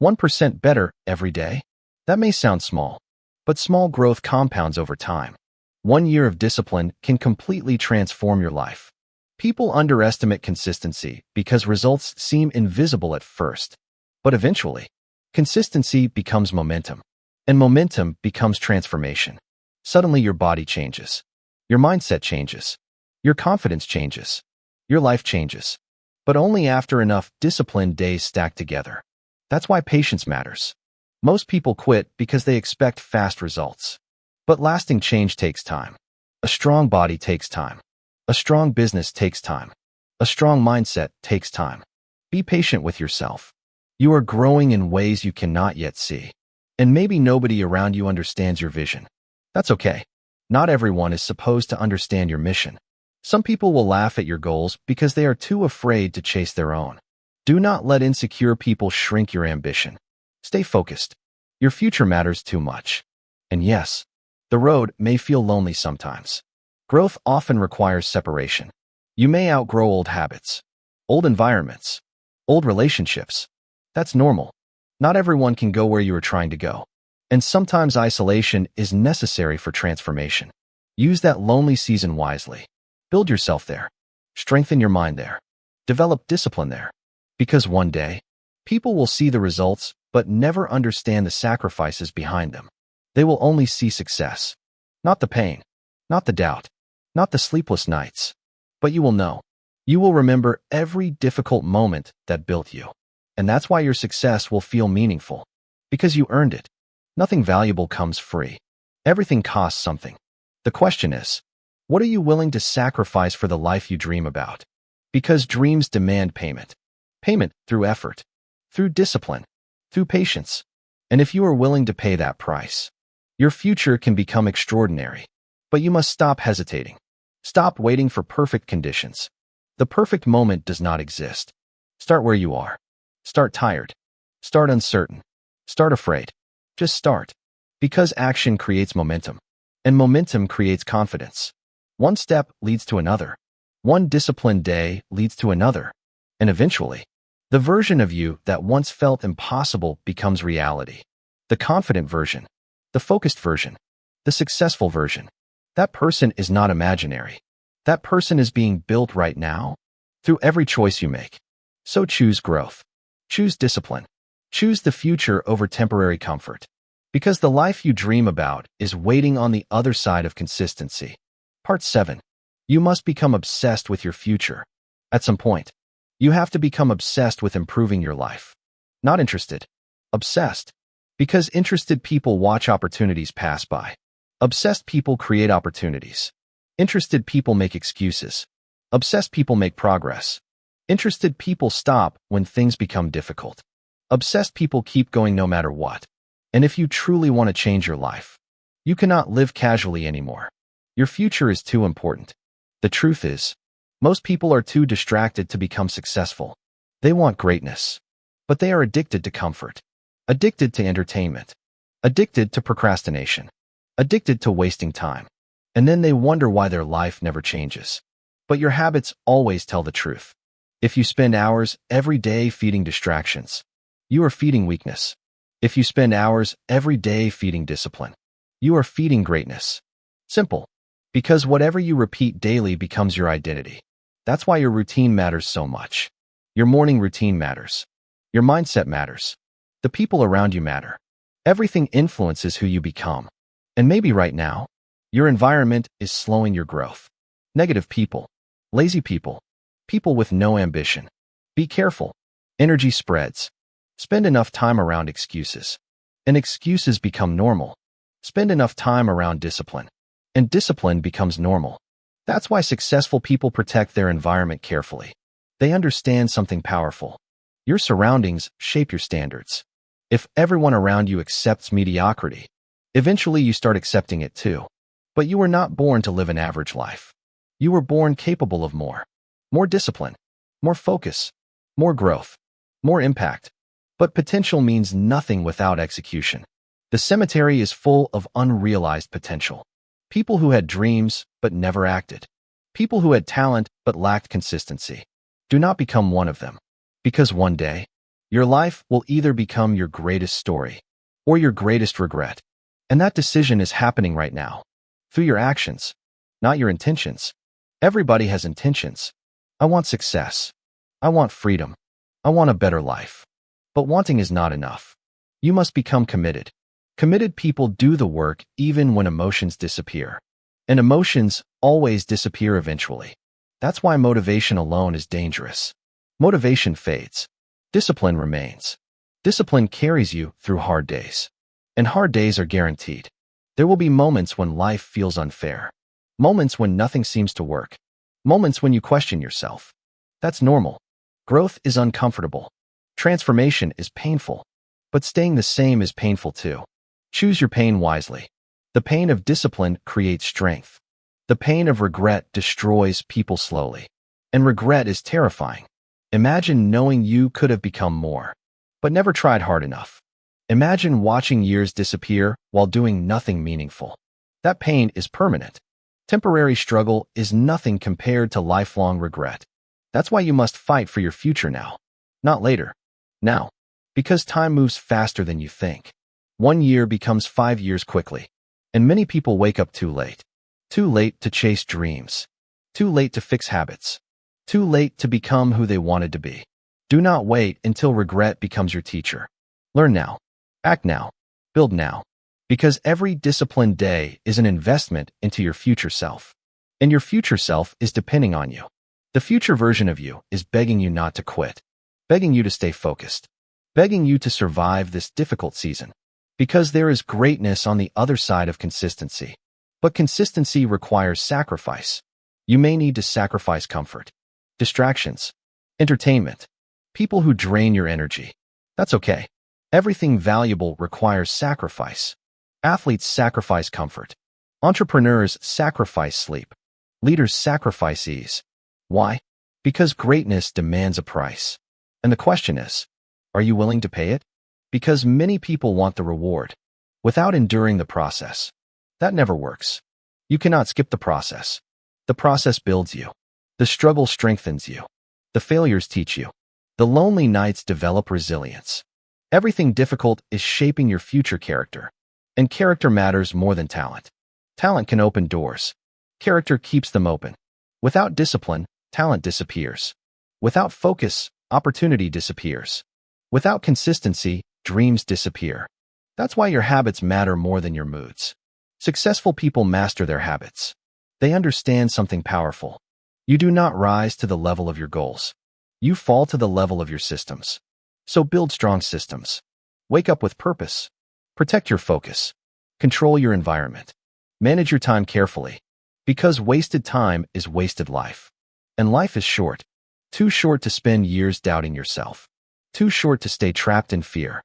1% better every day? That may sound small, but small growth compounds over time. 1 year of discipline can completely transform your life. People underestimate consistency because results seem invisible at first. But eventually, consistency becomes momentum, and momentum becomes transformation. Suddenly your body changes. Your mindset changes. Your confidence changes. Your life changes. But only after enough disciplined days stack together. That's why patience matters. Most people quit because they expect fast results. But lasting change takes time. A strong body takes time. A strong business takes time. A strong mindset takes time. Be patient with yourself. You are growing in ways you cannot yet see. And maybe nobody around you understands your vision. That's okay. Not everyone is supposed to understand your mission. Some people will laugh at your goals because they are too afraid to chase their own. Do not let insecure people shrink your ambition. Stay focused. Your future matters too much. And yes, the road may feel lonely sometimes. Growth often requires separation. You may outgrow old habits, old environments, old relationships. That's normal. Not everyone can go where you are trying to go. And sometimes isolation is necessary for transformation. Use that lonely season wisely. Build yourself there. Strengthen your mind there. Develop discipline there. Because one day, people will see the results but never understand the sacrifices behind them. They will only see success. Not the pain. Not the doubt. Not the sleepless nights. But you will know. You will remember every difficult moment that built you. And that's why your success will feel meaningful. Because you earned it. Nothing valuable comes free. Everything costs something. The question is, what are you willing to sacrifice for the life you dream about? Because dreams demand payment. Payment through effort, through discipline, through patience. And if you are willing to pay that price, your future can become extraordinary. But you must stop hesitating. Stop waiting for perfect conditions. The perfect moment does not exist. Start where you are. Start tired. Start uncertain. Start afraid. Just start. Because action creates momentum. And momentum creates confidence. One step leads to another. One disciplined day leads to another. And eventually, the version of you that once felt impossible becomes reality. The confident version. The focused version. The successful version. That person is not imaginary. That person is being built right now through every choice you make. So choose growth. Choose discipline. Choose the future over temporary comfort. Because the life you dream about is waiting on the other side of consistency. Part 7. You must become obsessed with your future. At some point, you have to become obsessed with improving your life. Not interested. Obsessed. Because interested people watch opportunities pass by. Obsessed people create opportunities. Interested people make excuses. Obsessed people make progress. Interested people stop when things become difficult. Obsessed people keep going no matter what. And if you truly want to change your life, you cannot live casually anymore. Your future is too important. The truth is, most people are too distracted to become successful. They want greatness, but they are addicted to comfort, addicted to entertainment, addicted to procrastination, addicted to wasting time. And then they wonder why their life never changes. But your habits always tell the truth. If you spend hours every day feeding distractions, you are feeding weakness. If you spend hours every day feeding discipline, you are feeding greatness. Simple. Because whatever you repeat daily becomes your identity. That's why your routine matters so much. Your morning routine matters. Your mindset matters. The people around you matter. Everything influences who you become. And maybe right now, your environment is slowing your growth. Negative people, lazy people, people with no ambition. Be careful. Energy spreads. Spend enough time around excuses, and excuses become normal. Spend enough time around discipline, and discipline becomes normal. That's why successful people protect their environment carefully. They understand something powerful. Your surroundings shape your standards. If everyone around you accepts mediocrity, eventually you start accepting it too. But you were not born to live an average life. You were born capable of more. More discipline, more focus, more growth, more impact. But potential means nothing without execution. The cemetery is full of unrealized potential. People who had dreams but never acted. People who had talent but lacked consistency. Do not become one of them. Because one day, your life will either become your greatest story or your greatest regret. And that decision is happening right now. Through your actions, not your intentions. Everybody has intentions. I want success. I want freedom. I want a better life. But wanting is not enough. You must become committed. Committed people do the work even when emotions disappear. And emotions always disappear eventually. That's why motivation alone is dangerous. Motivation fades. Discipline remains. Discipline carries you through hard days. And hard days are guaranteed. There will be moments when life feels unfair. Moments when nothing seems to work. Moments when you question yourself. That's normal. Growth is uncomfortable. Transformation is painful. But staying the same is painful too. Choose your pain wisely. The pain of discipline creates strength. The pain of regret destroys people slowly. And regret is terrifying. Imagine knowing you could have become more, but never tried hard enough. Imagine watching years disappear while doing nothing meaningful. That pain is permanent. Temporary struggle is nothing compared to lifelong regret. That's why you must fight for your future now, not later. Now, because time moves faster than you think. 1 year becomes 5 years quickly, and many people wake up too late. Too late to chase dreams. Too late to fix habits. Too late to become who they wanted to be. Do not wait until regret becomes your teacher. Learn now. Act now. Build now. Because every disciplined day is an investment into your future self. And your future self is depending on you. The future version of you is begging you not to quit. Begging you to stay focused. Begging you to survive this difficult season. Because there is greatness on the other side of consistency. But consistency requires sacrifice. You may need to sacrifice comfort, distractions, entertainment, people who drain your energy. That's okay. Everything valuable requires sacrifice. Athletes sacrifice comfort. Entrepreneurs sacrifice sleep. Leaders sacrifice ease. Why? Because greatness demands a price. And the question is, are you willing to pay it? Because many people want the reward without enduring the process. That never works. You cannot skip the process. The process builds you. The struggle strengthens you. The failures teach you. The lonely nights develop resilience. Everything difficult is shaping your future character. And character matters more than talent. Talent can open doors. Character keeps them open. Without discipline, talent disappears. Without focus, opportunity disappears. Without consistency, dreams disappear. That's why your habits matter more than your moods. Successful people master their habits. They understand something powerful. You do not rise to the level of your goals. You fall to the level of your systems. So build strong systems. Wake up with purpose. Protect your focus. Control your environment. Manage your time carefully. Because wasted time is wasted life. And life is short. Too short to spend years doubting yourself. Too short to stay trapped in fear.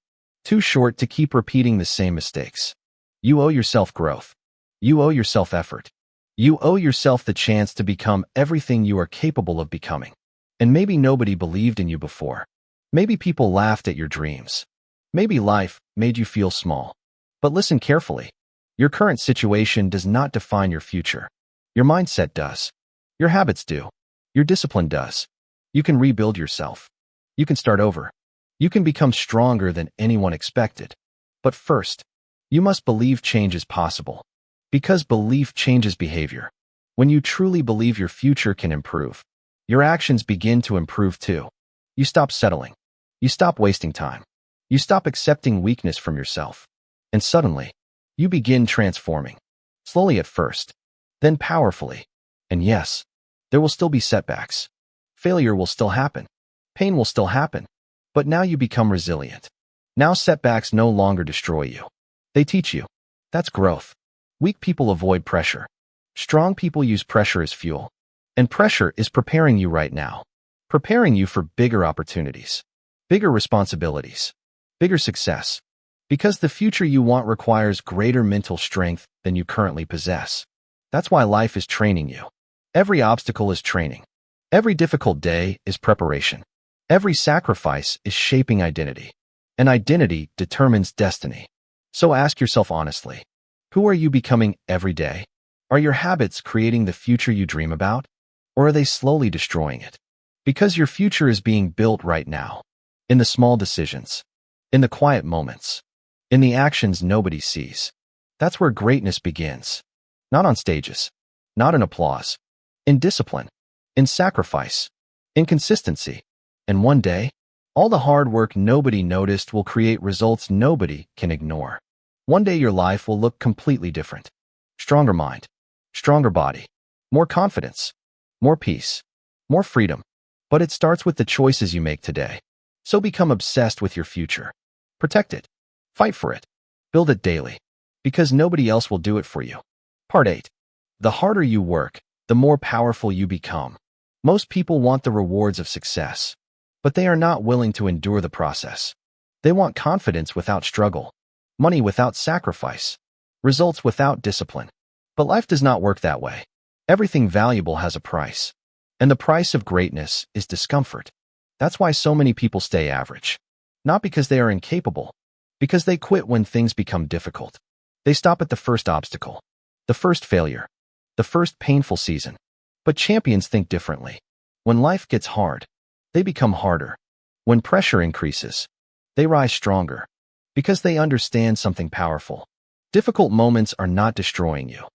Too short to keep repeating the same mistakes. You owe yourself growth. You owe yourself effort. You owe yourself the chance to become everything you are capable of becoming. And maybe nobody believed in you before. Maybe people laughed at your dreams. Maybe life made you feel small. But listen carefully. Your current situation does not define your future. Your mindset does. Your habits do. Your discipline does. You can rebuild yourself. You can start over. You can become stronger than anyone expected. But first, you must believe change is possible. Because belief changes behavior. When you truly believe your future can improve, your actions begin to improve too. You stop settling. You stop wasting time. You stop accepting weakness from yourself. And suddenly, you begin transforming. Slowly at first, then powerfully. And yes, there will still be setbacks. Failure will still happen. Pain will still happen. But now you become resilient. Now setbacks no longer destroy you. They teach you. That's growth. Weak people avoid pressure. Strong people use pressure as fuel. And pressure is preparing you right now. Preparing you for bigger opportunities, bigger responsibilities, bigger success. Because the future you want requires greater mental strength than you currently possess. That's why life is training you. Every obstacle is training. Every difficult day is preparation. Every sacrifice is shaping identity. And identity determines destiny. So ask yourself honestly, who are you becoming every day? Are your habits creating the future you dream about? Or are they slowly destroying it? Because your future is being built right now. In the small decisions. In the quiet moments. In the actions nobody sees. That's where greatness begins. Not on stages. Not in applause. In discipline. In sacrifice. In consistency. And one day, all the hard work nobody noticed will create results nobody can ignore. One day your life will look completely different. Stronger mind. Stronger body. More confidence. More peace. More freedom. But it starts with the choices you make today. So become obsessed with your future. Protect it. Fight for it. Build it daily. Because nobody else will do it for you. Part 8. The harder you work, the more powerful you become. Most people want the rewards of success. But they are not willing to endure the process. They want confidence without struggle. Money without sacrifice. Results without discipline. But life does not work that way. Everything valuable has a price. And the price of greatness is discomfort. That's why so many people stay average. Not because they are incapable. Because they quit when things become difficult. They stop at the first obstacle. The first failure. The first painful season. But champions think differently. When life gets hard, they become harder. When pressure increases, they rise stronger. Because they understand something powerful. Difficult moments are not destroying you.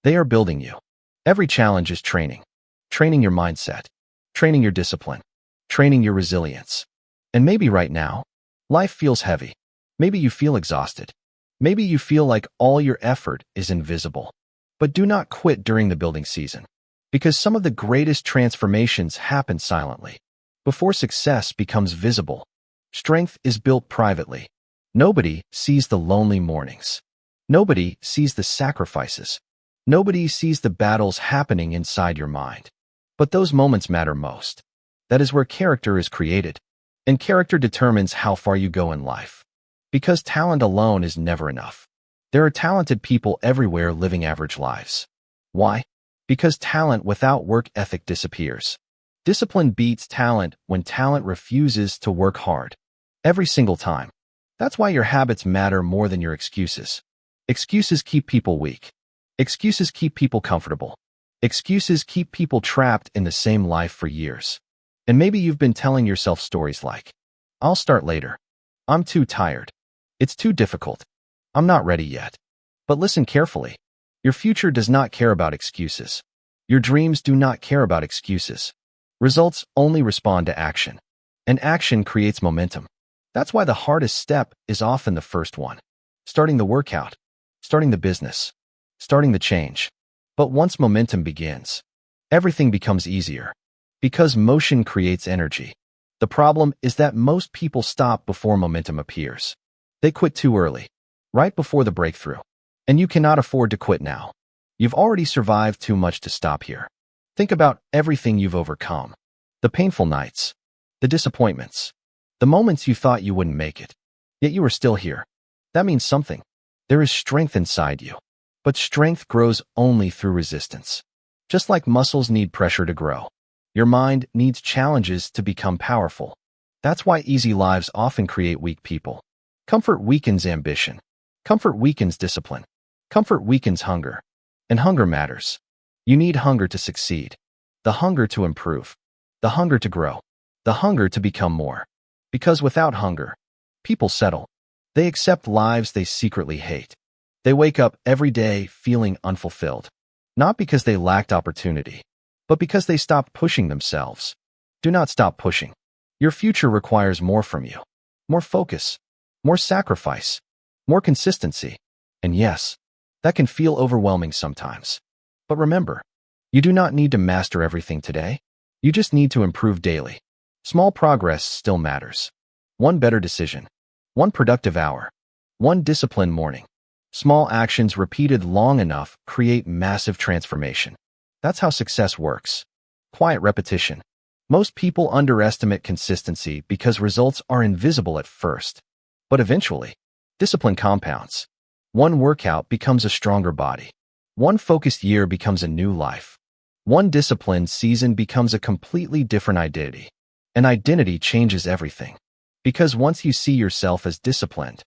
They are building you. Every challenge is training. Training your mindset. Training your discipline. Training your resilience. And maybe right now, life feels heavy. Maybe you feel exhausted. Maybe you feel like all your effort is invisible. But do not quit during the building season. Because some of the greatest transformations happen silently. Before success becomes visible, strength is built privately. Nobody sees the lonely mornings. Nobody sees the sacrifices. Nobody sees the battles happening inside your mind. But those moments matter most. That is where character is created. And character determines how far you go in life. Because talent alone is never enough. There are talented people everywhere living average lives. Why? Because talent without work ethic disappears. Discipline beats talent when talent refuses to work hard. Every single time. That's why your habits matter more than your excuses. Excuses keep people weak. Excuses keep people comfortable. Excuses keep people trapped in the same life for years. And maybe you've been telling yourself stories like, I'll start later. I'm too tired. It's too difficult. I'm not ready yet. But listen carefully. Your future does not care about excuses. Your dreams do not care about excuses. Results only respond to action. And action creates momentum. That's why the hardest step is often the first one. Starting the workout. Starting the business. Starting the change. But once momentum begins, everything becomes easier. Because motion creates energy. The problem is that most people stop before momentum appears. They quit too early, right before the breakthrough. And you cannot afford to quit now. You've already survived too much to stop here. Think about everything you've overcome. The painful nights. The disappointments. The moments you thought you wouldn't make it. Yet you are still here. That means something. There is strength inside you. But strength grows only through resistance. Just like muscles need pressure to grow, your mind needs challenges to become powerful. That's why easy lives often create weak people. Comfort weakens ambition. Comfort weakens discipline. Comfort weakens hunger. And hunger matters. You need hunger to succeed. The hunger to improve. The hunger to grow. The hunger to become more. Because without hunger, people settle. They accept lives they secretly hate. They wake up every day feeling unfulfilled. Not because they lacked opportunity, but because they stopped pushing themselves. Do not stop pushing. Your future requires more from you. More focus. More sacrifice. More consistency. And yes, that can feel overwhelming sometimes. But remember, you do not need to master everything today. You just need to improve daily. Small progress still matters. One better decision. One productive hour. One disciplined morning. Small actions repeated long enough create massive transformation. That's how success works. Quiet repetition. Most people underestimate consistency because results are invisible at first. But eventually, discipline compounds. One workout becomes a stronger body. One focused year becomes a new life. One disciplined season becomes a completely different identity. An identity changes everything. Because once you see yourself as disciplined,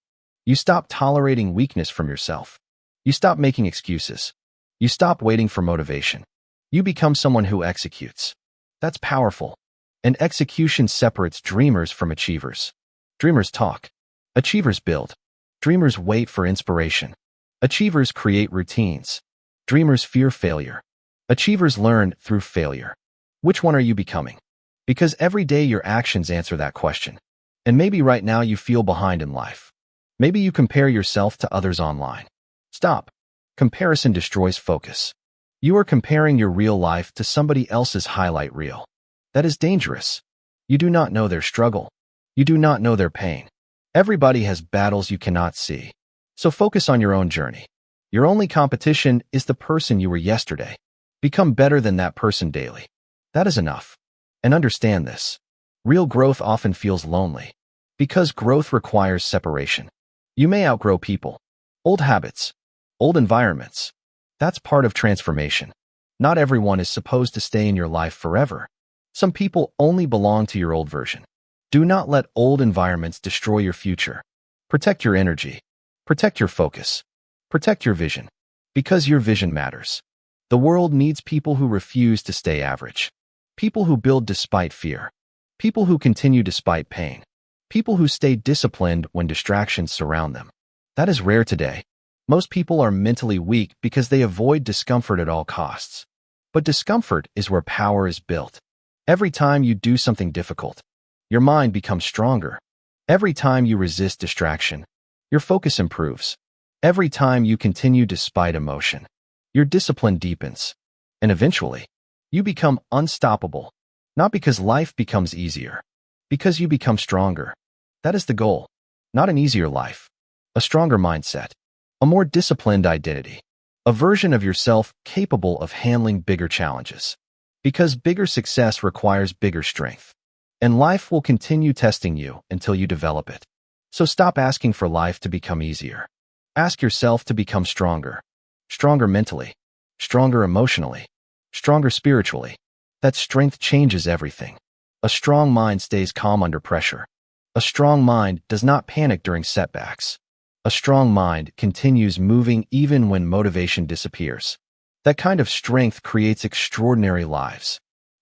you stop tolerating weakness from yourself. You stop making excuses. You stop waiting for motivation. You become someone who executes. That's powerful. And execution separates dreamers from achievers. Dreamers talk. Achievers build. Dreamers wait for inspiration. Achievers create routines. Dreamers fear failure. Achievers learn through failure. Which one are you becoming? Because every day your actions answer that question. And maybe right now you feel behind in life. Maybe you compare yourself to others online. Stop. Comparison destroys focus. You are comparing your real life to somebody else's highlight reel. That is dangerous. You do not know their struggle. You do not know their pain. Everybody has battles you cannot see. So focus on your own journey. Your only competition is the person you were yesterday. Become better than that person daily. That is enough. And understand this. Real growth often feels lonely. Because growth requires separation. You may outgrow people, old habits, old environments. That's part of transformation. Not everyone is supposed to stay in your life forever. Some people only belong to your old version. Do not let old environments destroy your future. Protect your energy. Protect your focus. Protect your vision. Because your vision matters. The world needs people who refuse to stay average. People who build despite fear. People who continue despite pain. People who stay disciplined when distractions surround them. That is rare today. Most people are mentally weak because they avoid discomfort at all costs. But discomfort is where power is built. Every time you do something difficult, your mind becomes stronger. Every time you resist distraction, your focus improves. Every time you continue despite emotion, your discipline deepens. And eventually, you become unstoppable. Not because life becomes easier, because you become stronger. That is the goal. Not an easier life. A stronger mindset. A more disciplined identity. A version of yourself capable of handling bigger challenges. Because bigger success requires bigger strength. And life will continue testing you until you develop it. So stop asking for life to become easier. Ask yourself to become stronger. Stronger mentally. Stronger emotionally. Stronger spiritually. That strength changes everything. A strong mind stays calm under pressure. A strong mind does not panic during setbacks. A strong mind continues moving even when motivation disappears. That kind of strength creates extraordinary lives.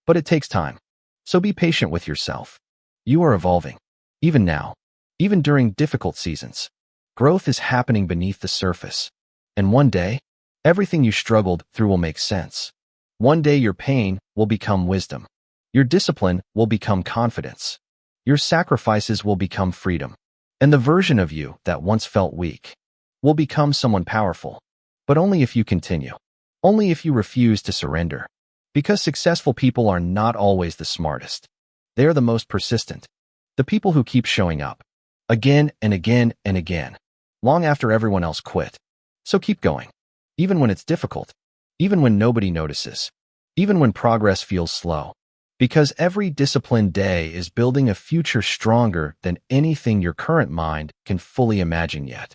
But it takes time. So be patient with yourself. You are evolving. Even now. Even during difficult seasons. Growth is happening beneath the surface. And one day, everything you struggled through will make sense. One day your pain will become wisdom. Your discipline will become confidence. Your sacrifices will become freedom. And the version of you that once felt weak will become someone powerful. But only if you continue. Only if you refuse to surrender. Because successful people are not always the smartest. They are the most persistent. The people who keep showing up. Again and again and again. Long after everyone else quit. So keep going. Even when it's difficult. Even when nobody notices. Even when progress feels slow. Because every disciplined day is building a future stronger than anything your current mind can fully imagine yet.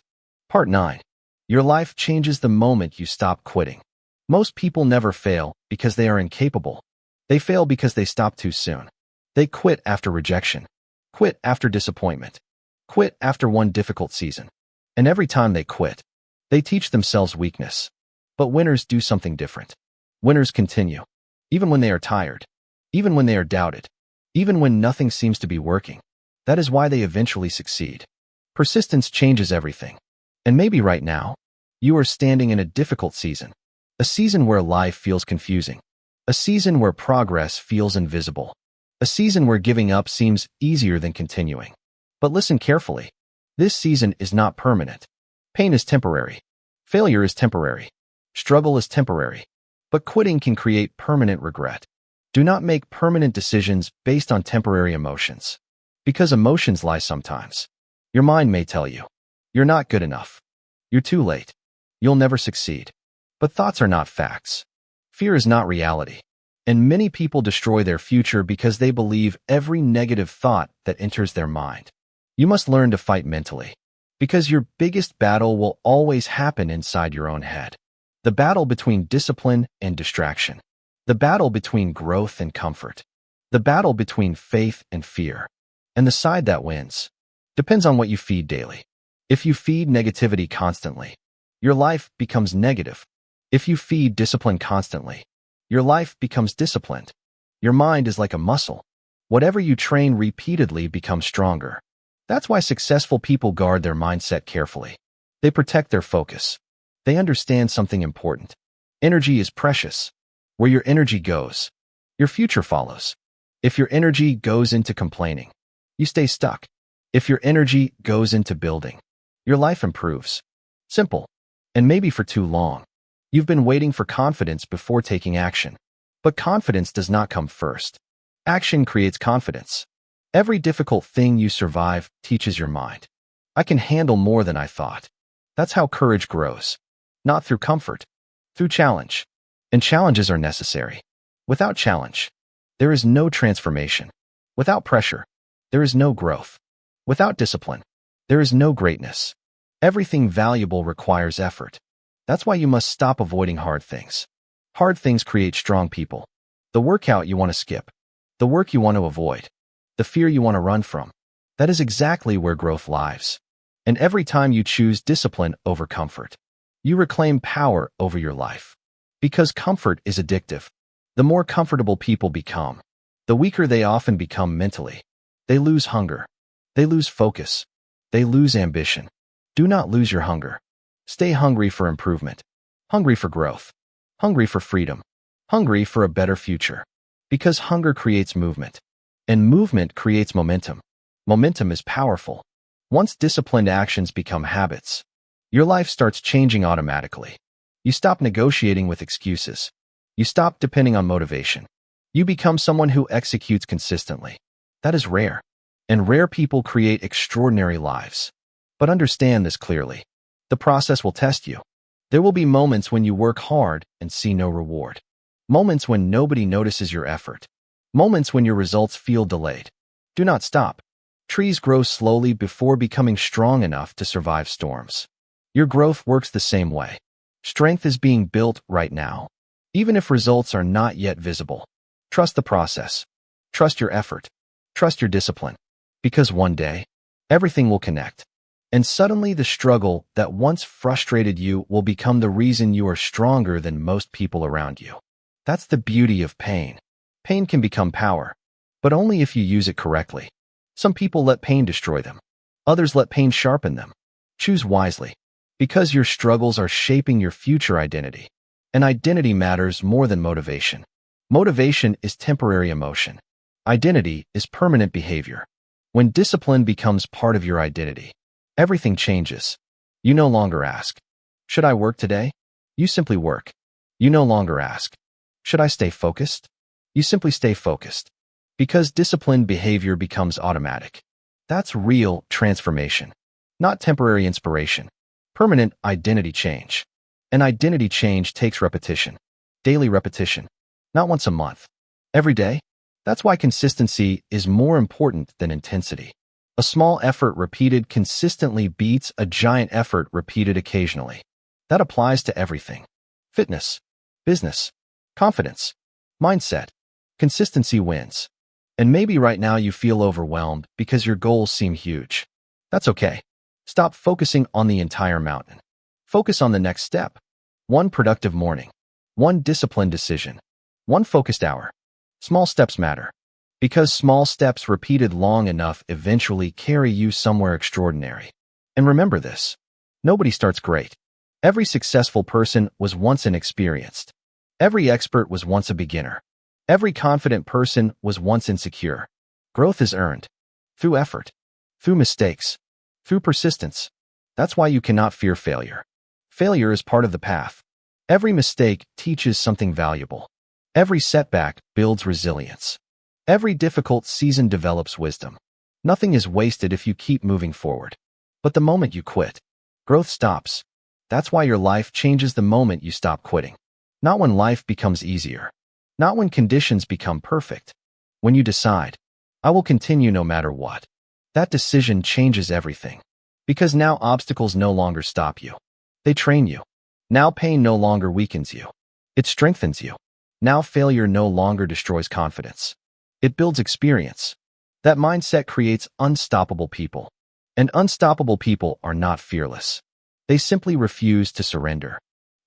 Part 9. Your life changes the moment you stop quitting. Most people never fail because they are incapable. They fail because they stop too soon. They quit after rejection, quit after disappointment, quit after one difficult season. And every time they quit, they teach themselves weakness. But winners do something different. Winners continue, even when they are tired, even when they are doubted, even when nothing seems to be working. That is why they eventually succeed. Persistence changes everything. And maybe right now, you are standing in a difficult season, a season where life feels confusing, a season where progress feels invisible, a season where giving up seems easier than continuing. But listen carefully. This season is not permanent. Pain is temporary. Failure is temporary. Struggle is temporary. But quitting can create permanent regret. Do not make permanent decisions based on temporary emotions. Because emotions lie sometimes. Your mind may tell you, you're not good enough. You're too late. You'll never succeed. But thoughts are not facts. Fear is not reality. And many people destroy their future because they believe every negative thought that enters their mind. You must learn to fight mentally. Because your biggest battle will always happen inside your own head. The battle between discipline and distraction. The battle between growth and comfort. The battle between faith and fear. And the side that wins depends on what you feed daily. If you feed negativity constantly, your life becomes negative. If you feed discipline constantly, your life becomes disciplined. Your mind is like a muscle. Whatever you train repeatedly becomes stronger. That's why successful people guard their mindset carefully. They protect their focus. They understand something important. Energy is precious. Where your energy goes, your future follows. If your energy goes into complaining, you stay stuck. If your energy goes into building, your life improves. Simple. And maybe for too long, you've been waiting for confidence before taking action. But confidence does not come first. Action creates confidence. Every difficult thing you survive teaches your mind. I can handle more than I thought. That's how courage grows. Not through comfort, through challenge. And challenges are necessary. Without challenge, there is no transformation. Without pressure, there is no growth. Without discipline, there is no greatness. Everything valuable requires effort. That's why you must stop avoiding hard things. Hard things create strong people. The workout you want to skip, the work you want to avoid, the fear you want to run from. That is exactly where growth lies. And every time you choose discipline over comfort, you reclaim power over your life. Because comfort is addictive. The more comfortable people become, the weaker they often become mentally. They lose hunger. They lose focus. They lose ambition. Do not lose your hunger. Stay hungry for improvement. Hungry for growth. Hungry for freedom. Hungry for a better future. Because hunger creates movement. And movement creates momentum. Momentum is powerful. Once disciplined actions become habits, your life starts changing automatically. You stop negotiating with excuses. You stop depending on motivation. You become someone who executes consistently. That is rare. And rare people create extraordinary lives. But understand this clearly. The process will test you. There will be moments when you work hard and see no reward. Moments when nobody notices your effort. Moments when your results feel delayed. Do not stop. Trees grow slowly before becoming strong enough to survive storms. Your growth works the same way. Strength is being built right now. Even if results are not yet visible. Trust the process. Trust your effort. Trust your discipline. Because one day, everything will connect. And suddenly the struggle that once frustrated you will become the reason you are stronger than most people around you. That's the beauty of pain. Pain can become power, but only if you use it correctly. Some people let pain destroy them. Others let pain sharpen them. Choose wisely. Because your struggles are shaping your future identity. And identity matters more than motivation. Motivation is temporary emotion. Identity is permanent behavior. When discipline becomes part of your identity, everything changes. You no longer ask, should I work today? You simply work. You no longer ask, should I stay focused? You simply stay focused. Because disciplined behavior becomes automatic. That's real transformation. Not temporary inspiration. Permanent identity change. An identity change takes repetition. Daily repetition. Not once a month. Every day. That's why consistency is more important than intensity. A small effort repeated consistently beats a giant effort repeated occasionally. That applies to everything. Fitness, business, confidence, mindset. Consistency wins. And maybe right now you feel overwhelmed because your goals seem huge. That's okay. Stop focusing on the entire mountain. Focus on the next step. One productive morning. One disciplined decision. One focused hour. Small steps matter. Because small steps repeated long enough eventually carry you somewhere extraordinary. And remember this. Nobody starts great. Every successful person was once inexperienced. Every expert was once a beginner. Every confident person was once insecure. Growth is earned. Through effort. Through mistakes. Through persistence. That's why you cannot fear failure. Failure is part of the path. Every mistake teaches something valuable. Every setback builds resilience. Every difficult season develops wisdom. Nothing is wasted if you keep moving forward. But the moment you quit, growth stops. That's why your life changes the moment you stop quitting. Not when life becomes easier. Not when conditions become perfect. When you decide, I will continue no matter what. That decision changes everything. Because now obstacles no longer stop you. They train you. Now pain no longer weakens you. It strengthens you. Now failure no longer destroys confidence. It builds experience. That mindset creates unstoppable people. And unstoppable people are not fearless. They simply refuse to surrender.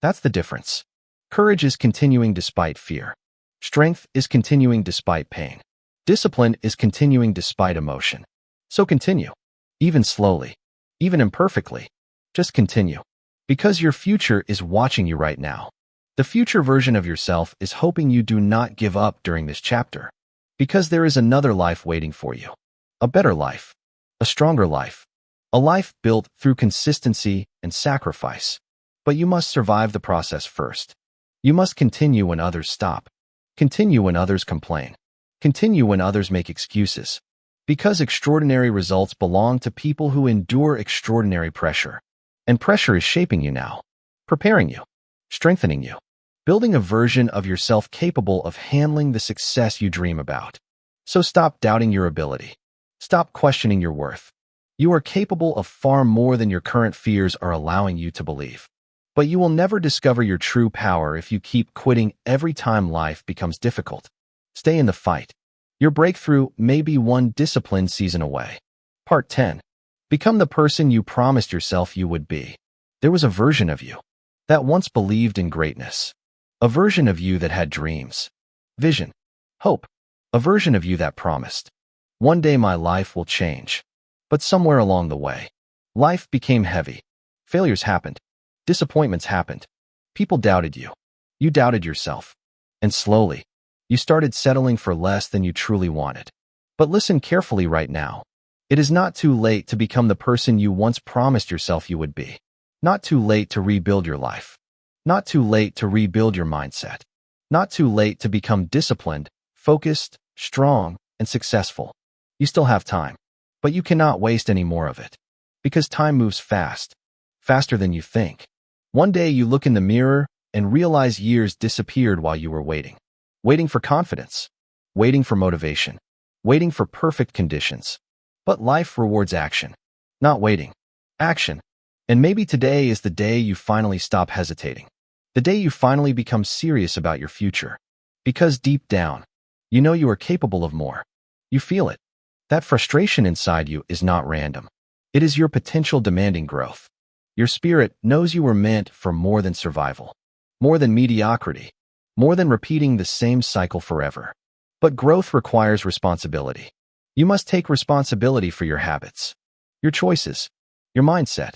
That's the difference. Courage is continuing despite fear. Strength is continuing despite pain. Discipline is continuing despite emotion. So continue. Even slowly. Even imperfectly. Just continue. Because your future is watching you right now. The future version of yourself is hoping you do not give up during this chapter. Because there is another life waiting for you. A better life. A stronger life. A life built through consistency and sacrifice. But you must survive the process first. You must continue when others stop. Continue when others complain. Continue when others make excuses. Because extraordinary results belong to people who endure extraordinary pressure. And pressure is shaping you now. Preparing you. Strengthening you. Building a version of yourself capable of handling the success you dream about. So stop doubting your ability. Stop questioning your worth. You are capable of far more than your current fears are allowing you to believe. But you will never discover your true power if you keep quitting every time life becomes difficult. Stay in the fight. Your breakthrough may be one disciplined season away. Part 10. Become the person you promised yourself you would be. There was a version of you that once believed in greatness. A version of you that had dreams, vision, hope. A version of you that promised, one day my life will change. But somewhere along the way, life became heavy. Failures happened. Disappointments happened. People doubted you. You doubted yourself. And slowly, you started settling for less than you truly wanted. But listen carefully right now. It is not too late to become the person you once promised yourself you would be. Not too late to rebuild your life. Not too late to rebuild your mindset. Not too late to become disciplined, focused, strong, and successful. You still have time, but you cannot waste any more of it. Because time moves fast, faster than you think. One day you look in the mirror and realize years disappeared while you were waiting. Waiting for confidence. Waiting for motivation. Waiting for perfect conditions. But life rewards action. Not waiting. Action. And maybe today is the day you finally stop hesitating. The day you finally become serious about your future. Because deep down, you know you are capable of more. You feel it. That frustration inside you is not random. It is your potential demanding growth. Your spirit knows you were meant for more than survival. More than mediocrity. More than repeating the same cycle forever. But growth requires responsibility. You must take responsibility for your habits. Your choices. Your mindset.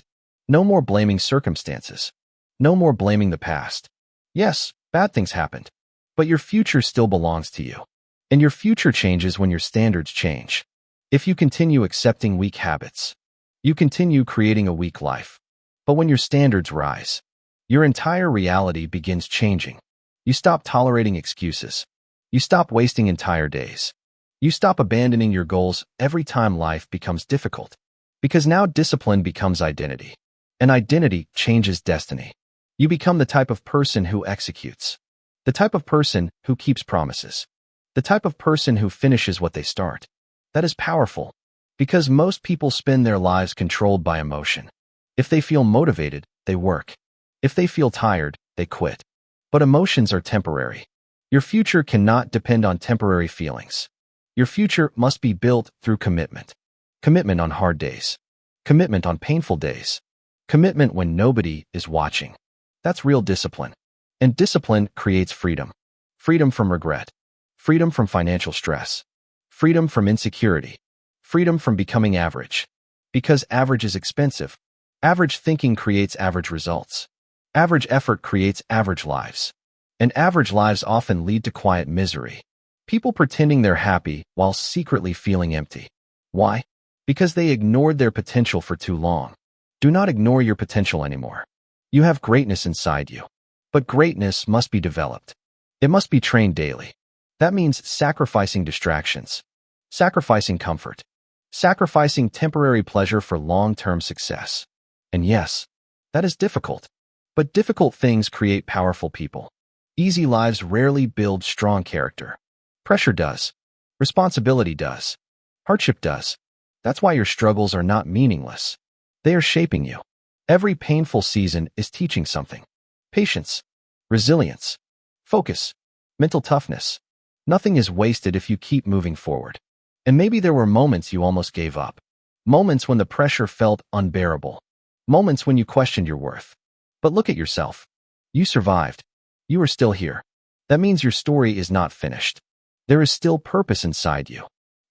No more blaming circumstances. No more blaming the past. Yes, bad things happened. But your future still belongs to you. And your future changes when your standards change. If you continue accepting weak habits, you continue creating a weak life. But when your standards rise, your entire reality begins changing. You stop tolerating excuses. You stop wasting entire days. You stop abandoning your goals every time life becomes difficult. Because now discipline becomes identity. And identity changes destiny. You become the type of person who executes. The type of person who keeps promises. The The type of person who finishes what they start. That is powerful, because most people spend their lives controlled by emotion. If they feel motivated, they work. If they feel tired, they quit. But emotions are temporary. Your future cannot depend on temporary feelings. Your future must be built through commitment. Commitment on hard days. Commitment on painful days. Commitment when nobody is watching. That's real discipline. And discipline creates freedom. Freedom from regret. Freedom from financial stress. Freedom from insecurity. Freedom from becoming average. Because average is expensive. Average thinking creates average results. Average effort creates average lives. And average lives often lead to quiet misery. People pretending they're happy while secretly feeling empty. Why? Because they ignored their potential for too long. Do not ignore your potential anymore. You have greatness inside you. But greatness must be developed. It must be trained daily. That means sacrificing distractions. Sacrificing comfort. Sacrificing temporary pleasure for long-term success. And yes, that is difficult. But difficult things create powerful people. Easy lives rarely build strong character. Pressure does. Responsibility does. Hardship does. That's why your struggles are not meaningless. They are shaping you. Every painful season is teaching something. Patience, resilience, focus, mental toughness. Nothing is wasted if you keep moving forward. And maybe there were moments you almost gave up. Moments when the pressure felt unbearable. Moments when you questioned your worth. But look at yourself. You survived. You are still here. That means your story is not finished. There is still purpose inside you.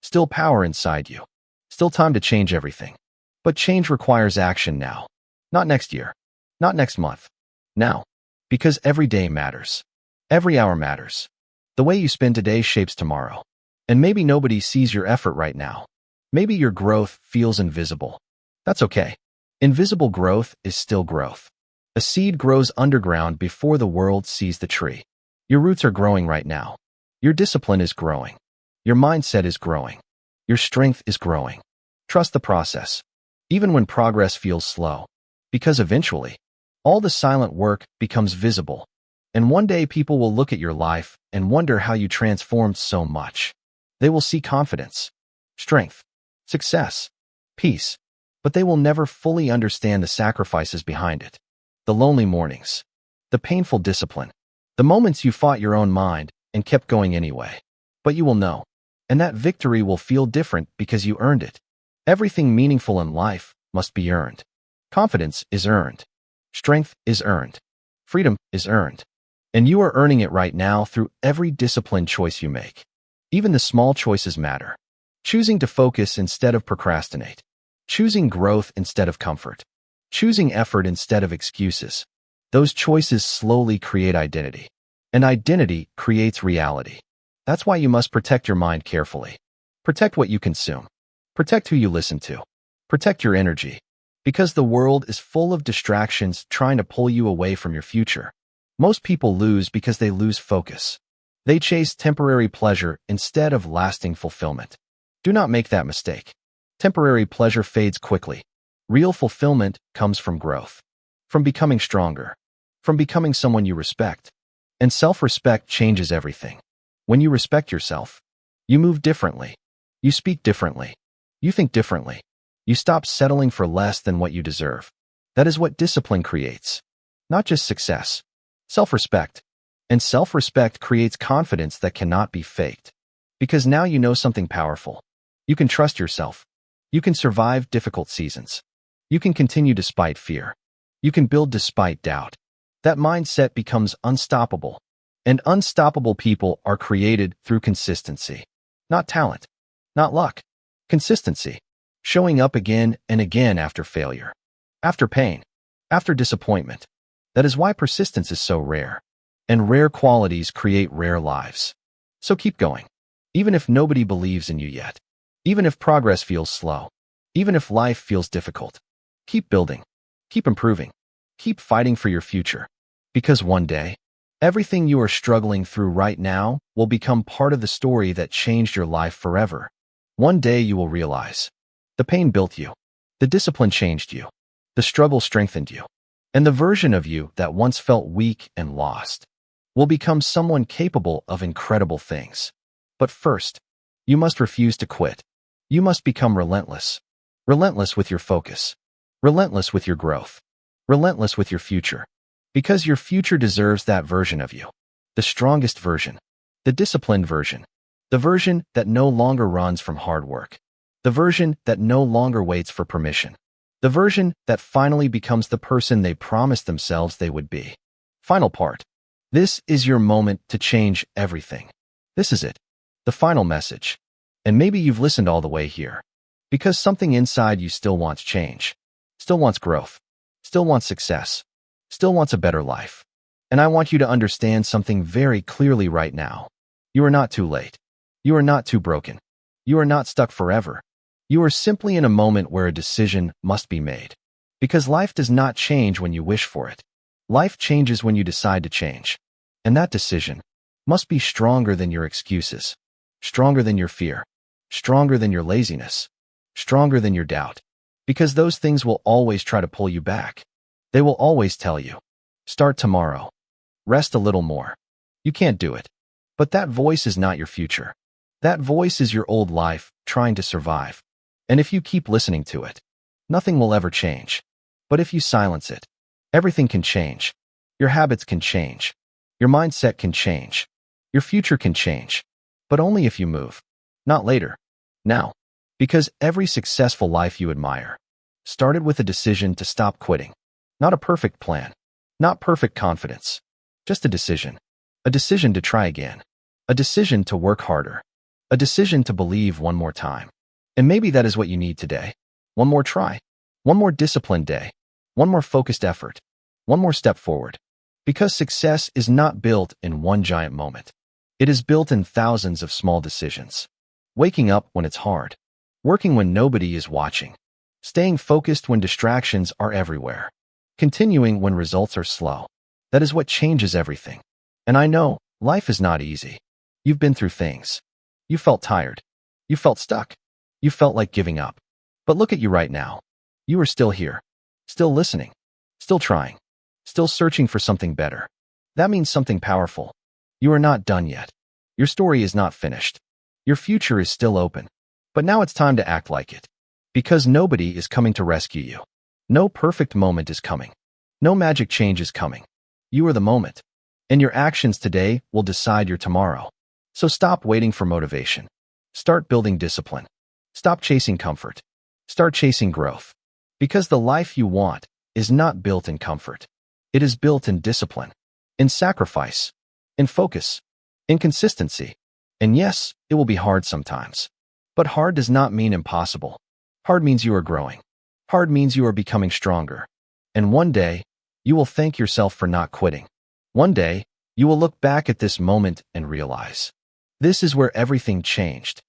Still power inside you. Still time to change everything. But change requires action now. Not next year. Not next month. Now. Because every day matters. Every hour matters. The way you spend today shapes tomorrow. And maybe nobody sees your effort right now. Maybe your growth feels invisible. That's okay. Invisible growth is still growth. A seed grows underground before the world sees the tree. Your roots are growing right now. Your discipline is growing. Your mindset is growing. Your strength is growing. Trust the process, even when progress feels slow. Because eventually, all the silent work becomes visible. And one day people will look at your life and wonder how you transformed so much. They will see confidence, strength, success, peace, but they will never fully understand the sacrifices behind it. The lonely mornings, the painful discipline, the moments you fought your own mind and kept going anyway. But you will know, and that victory will feel different because you earned it. Everything meaningful in life must be earned. Confidence is earned. Strength is earned. Freedom is earned. And you are earning it right now through every disciplined choice you make. Even the small choices matter. Choosing to focus instead of procrastinate. Choosing growth instead of comfort. Choosing effort instead of excuses. Those choices slowly create identity. And identity creates reality. That's why you must protect your mind carefully. Protect what you consume. Protect who you listen to. Protect your energy. Because the world is full of distractions trying to pull you away from your future. Most people lose because they lose focus. They chase temporary pleasure instead of lasting fulfillment. Do not make that mistake. Temporary pleasure fades quickly. Real fulfillment comes from growth, from becoming stronger, from becoming someone you respect. And self-respect changes everything. When you respect yourself, you move differently. You speak differently. You think differently. You stop settling for less than what you deserve. That is what discipline creates. Not just success. Self-respect. And self-respect creates confidence that cannot be faked. Because now you know something powerful. You can trust yourself. You can survive difficult seasons. You can continue despite fear. You can build despite doubt. That mindset becomes unstoppable. And unstoppable people are created through consistency. Not talent. Not luck. Consistency. Showing up again and again after failure. After pain. After disappointment. That is why persistence is so rare. And rare qualities create rare lives. So keep going. Even if nobody believes in you yet. Even if progress feels slow. Even if life feels difficult. Keep building. Keep improving. Keep fighting for your future. Because one day, everything you are struggling through right now will become part of the story that changed your life forever. One day you will realize. The pain built you. The discipline changed you. The struggle strengthened you. And the version of you that once felt weak and lost will become someone capable of incredible things. But first, you must refuse to quit. You must become relentless. Relentless with your focus. Relentless with your growth. Relentless with your future. Because your future deserves that version of you. The strongest version. The disciplined version. The version that no longer runs from hard work. The version that no longer waits for permission. The version that finally becomes the person they promised themselves they would be. Final part. This is your moment to change everything. This is it. The final message. And maybe you've listened all the way here. Because something inside you still wants change. Still wants growth. Still wants success. Still wants a better life. And I want you to understand something very clearly right now. You are not too late. You are not too broken. You are not stuck forever. You are simply in a moment where a decision must be made. Because life does not change when you wish for it. Life changes when you decide to change. And that decision must be stronger than your excuses, stronger than your fear, stronger than your laziness, stronger than your doubt. Because those things will always try to pull you back. They will always tell you, start tomorrow. Rest a little more. You can't do it. But that voice is not your future. That voice is your old life trying to survive. And if you keep listening to it, nothing will ever change. But if you silence it, everything can change. Your habits can change. Your mindset can change. Your future can change. But only if you move. Not later. Now. Because every successful life you admire started with a decision to stop quitting. Not a perfect plan. Not perfect confidence. Just a decision. A decision to try again. A decision to work harder. A decision to believe one more time. And maybe that is what you need today. One more try. One more disciplined day. One more focused effort. One more step forward. Because success is not built in one giant moment. It is built in thousands of small decisions. Waking up when it's hard. Working when nobody is watching. Staying focused when distractions are everywhere. Continuing when results are slow. That is what changes everything. And I know, life is not easy. You've been through things. You felt tired. You felt stuck. You felt like giving up. But look at you right now. You are still here. Still listening. Still trying. Still searching for something better. That means something powerful. You are not done yet. Your story is not finished. Your future is still open. But now it's time to act like it. Because nobody is coming to rescue you. No perfect moment is coming. No magic change is coming. You are the moment. And your actions today will decide your tomorrow. So stop waiting for motivation. Start building discipline. Stop chasing comfort. Start chasing growth. Because the life you want is not built in comfort. It is built in discipline, in sacrifice, in focus, in consistency. And yes, it will be hard sometimes. But hard does not mean impossible. Hard means you are growing. Hard means you are becoming stronger. And one day, you will thank yourself for not quitting. One day, you will look back at this moment and realize, this is where everything changed.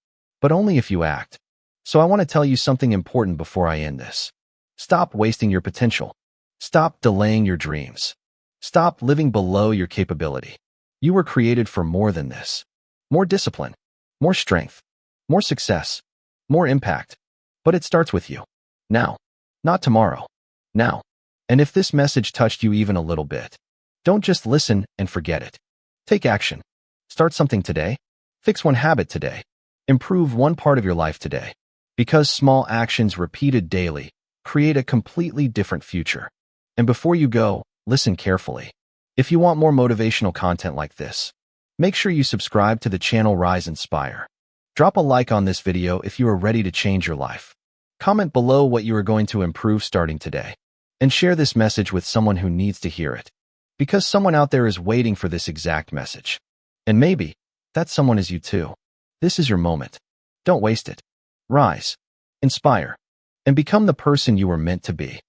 But only if you act. So I want to tell you something important before I end this. Stop wasting your potential. Stop delaying your dreams. Stop living below your capability. You were created for more than this. More discipline. More strength. More success. More impact. But it starts with you. Now. Not tomorrow. Now. And if this message touched you even a little bit, don't just listen and forget it. Take action. Start something today. Fix one habit today. Improve one part of your life today. Because small actions repeated daily create a completely different future. And before you go, listen carefully. If you want more motivational content like this, make sure you subscribe to the channel Rise Inspire. Drop a like on this video if you are ready to change your life. Comment below what you are going to improve starting today. And share this message with someone who needs to hear it. Because someone out there is waiting for this exact message. And maybe that someone is you too. This is your moment. Don't waste it. Rise, inspire, and become the person you were meant to be.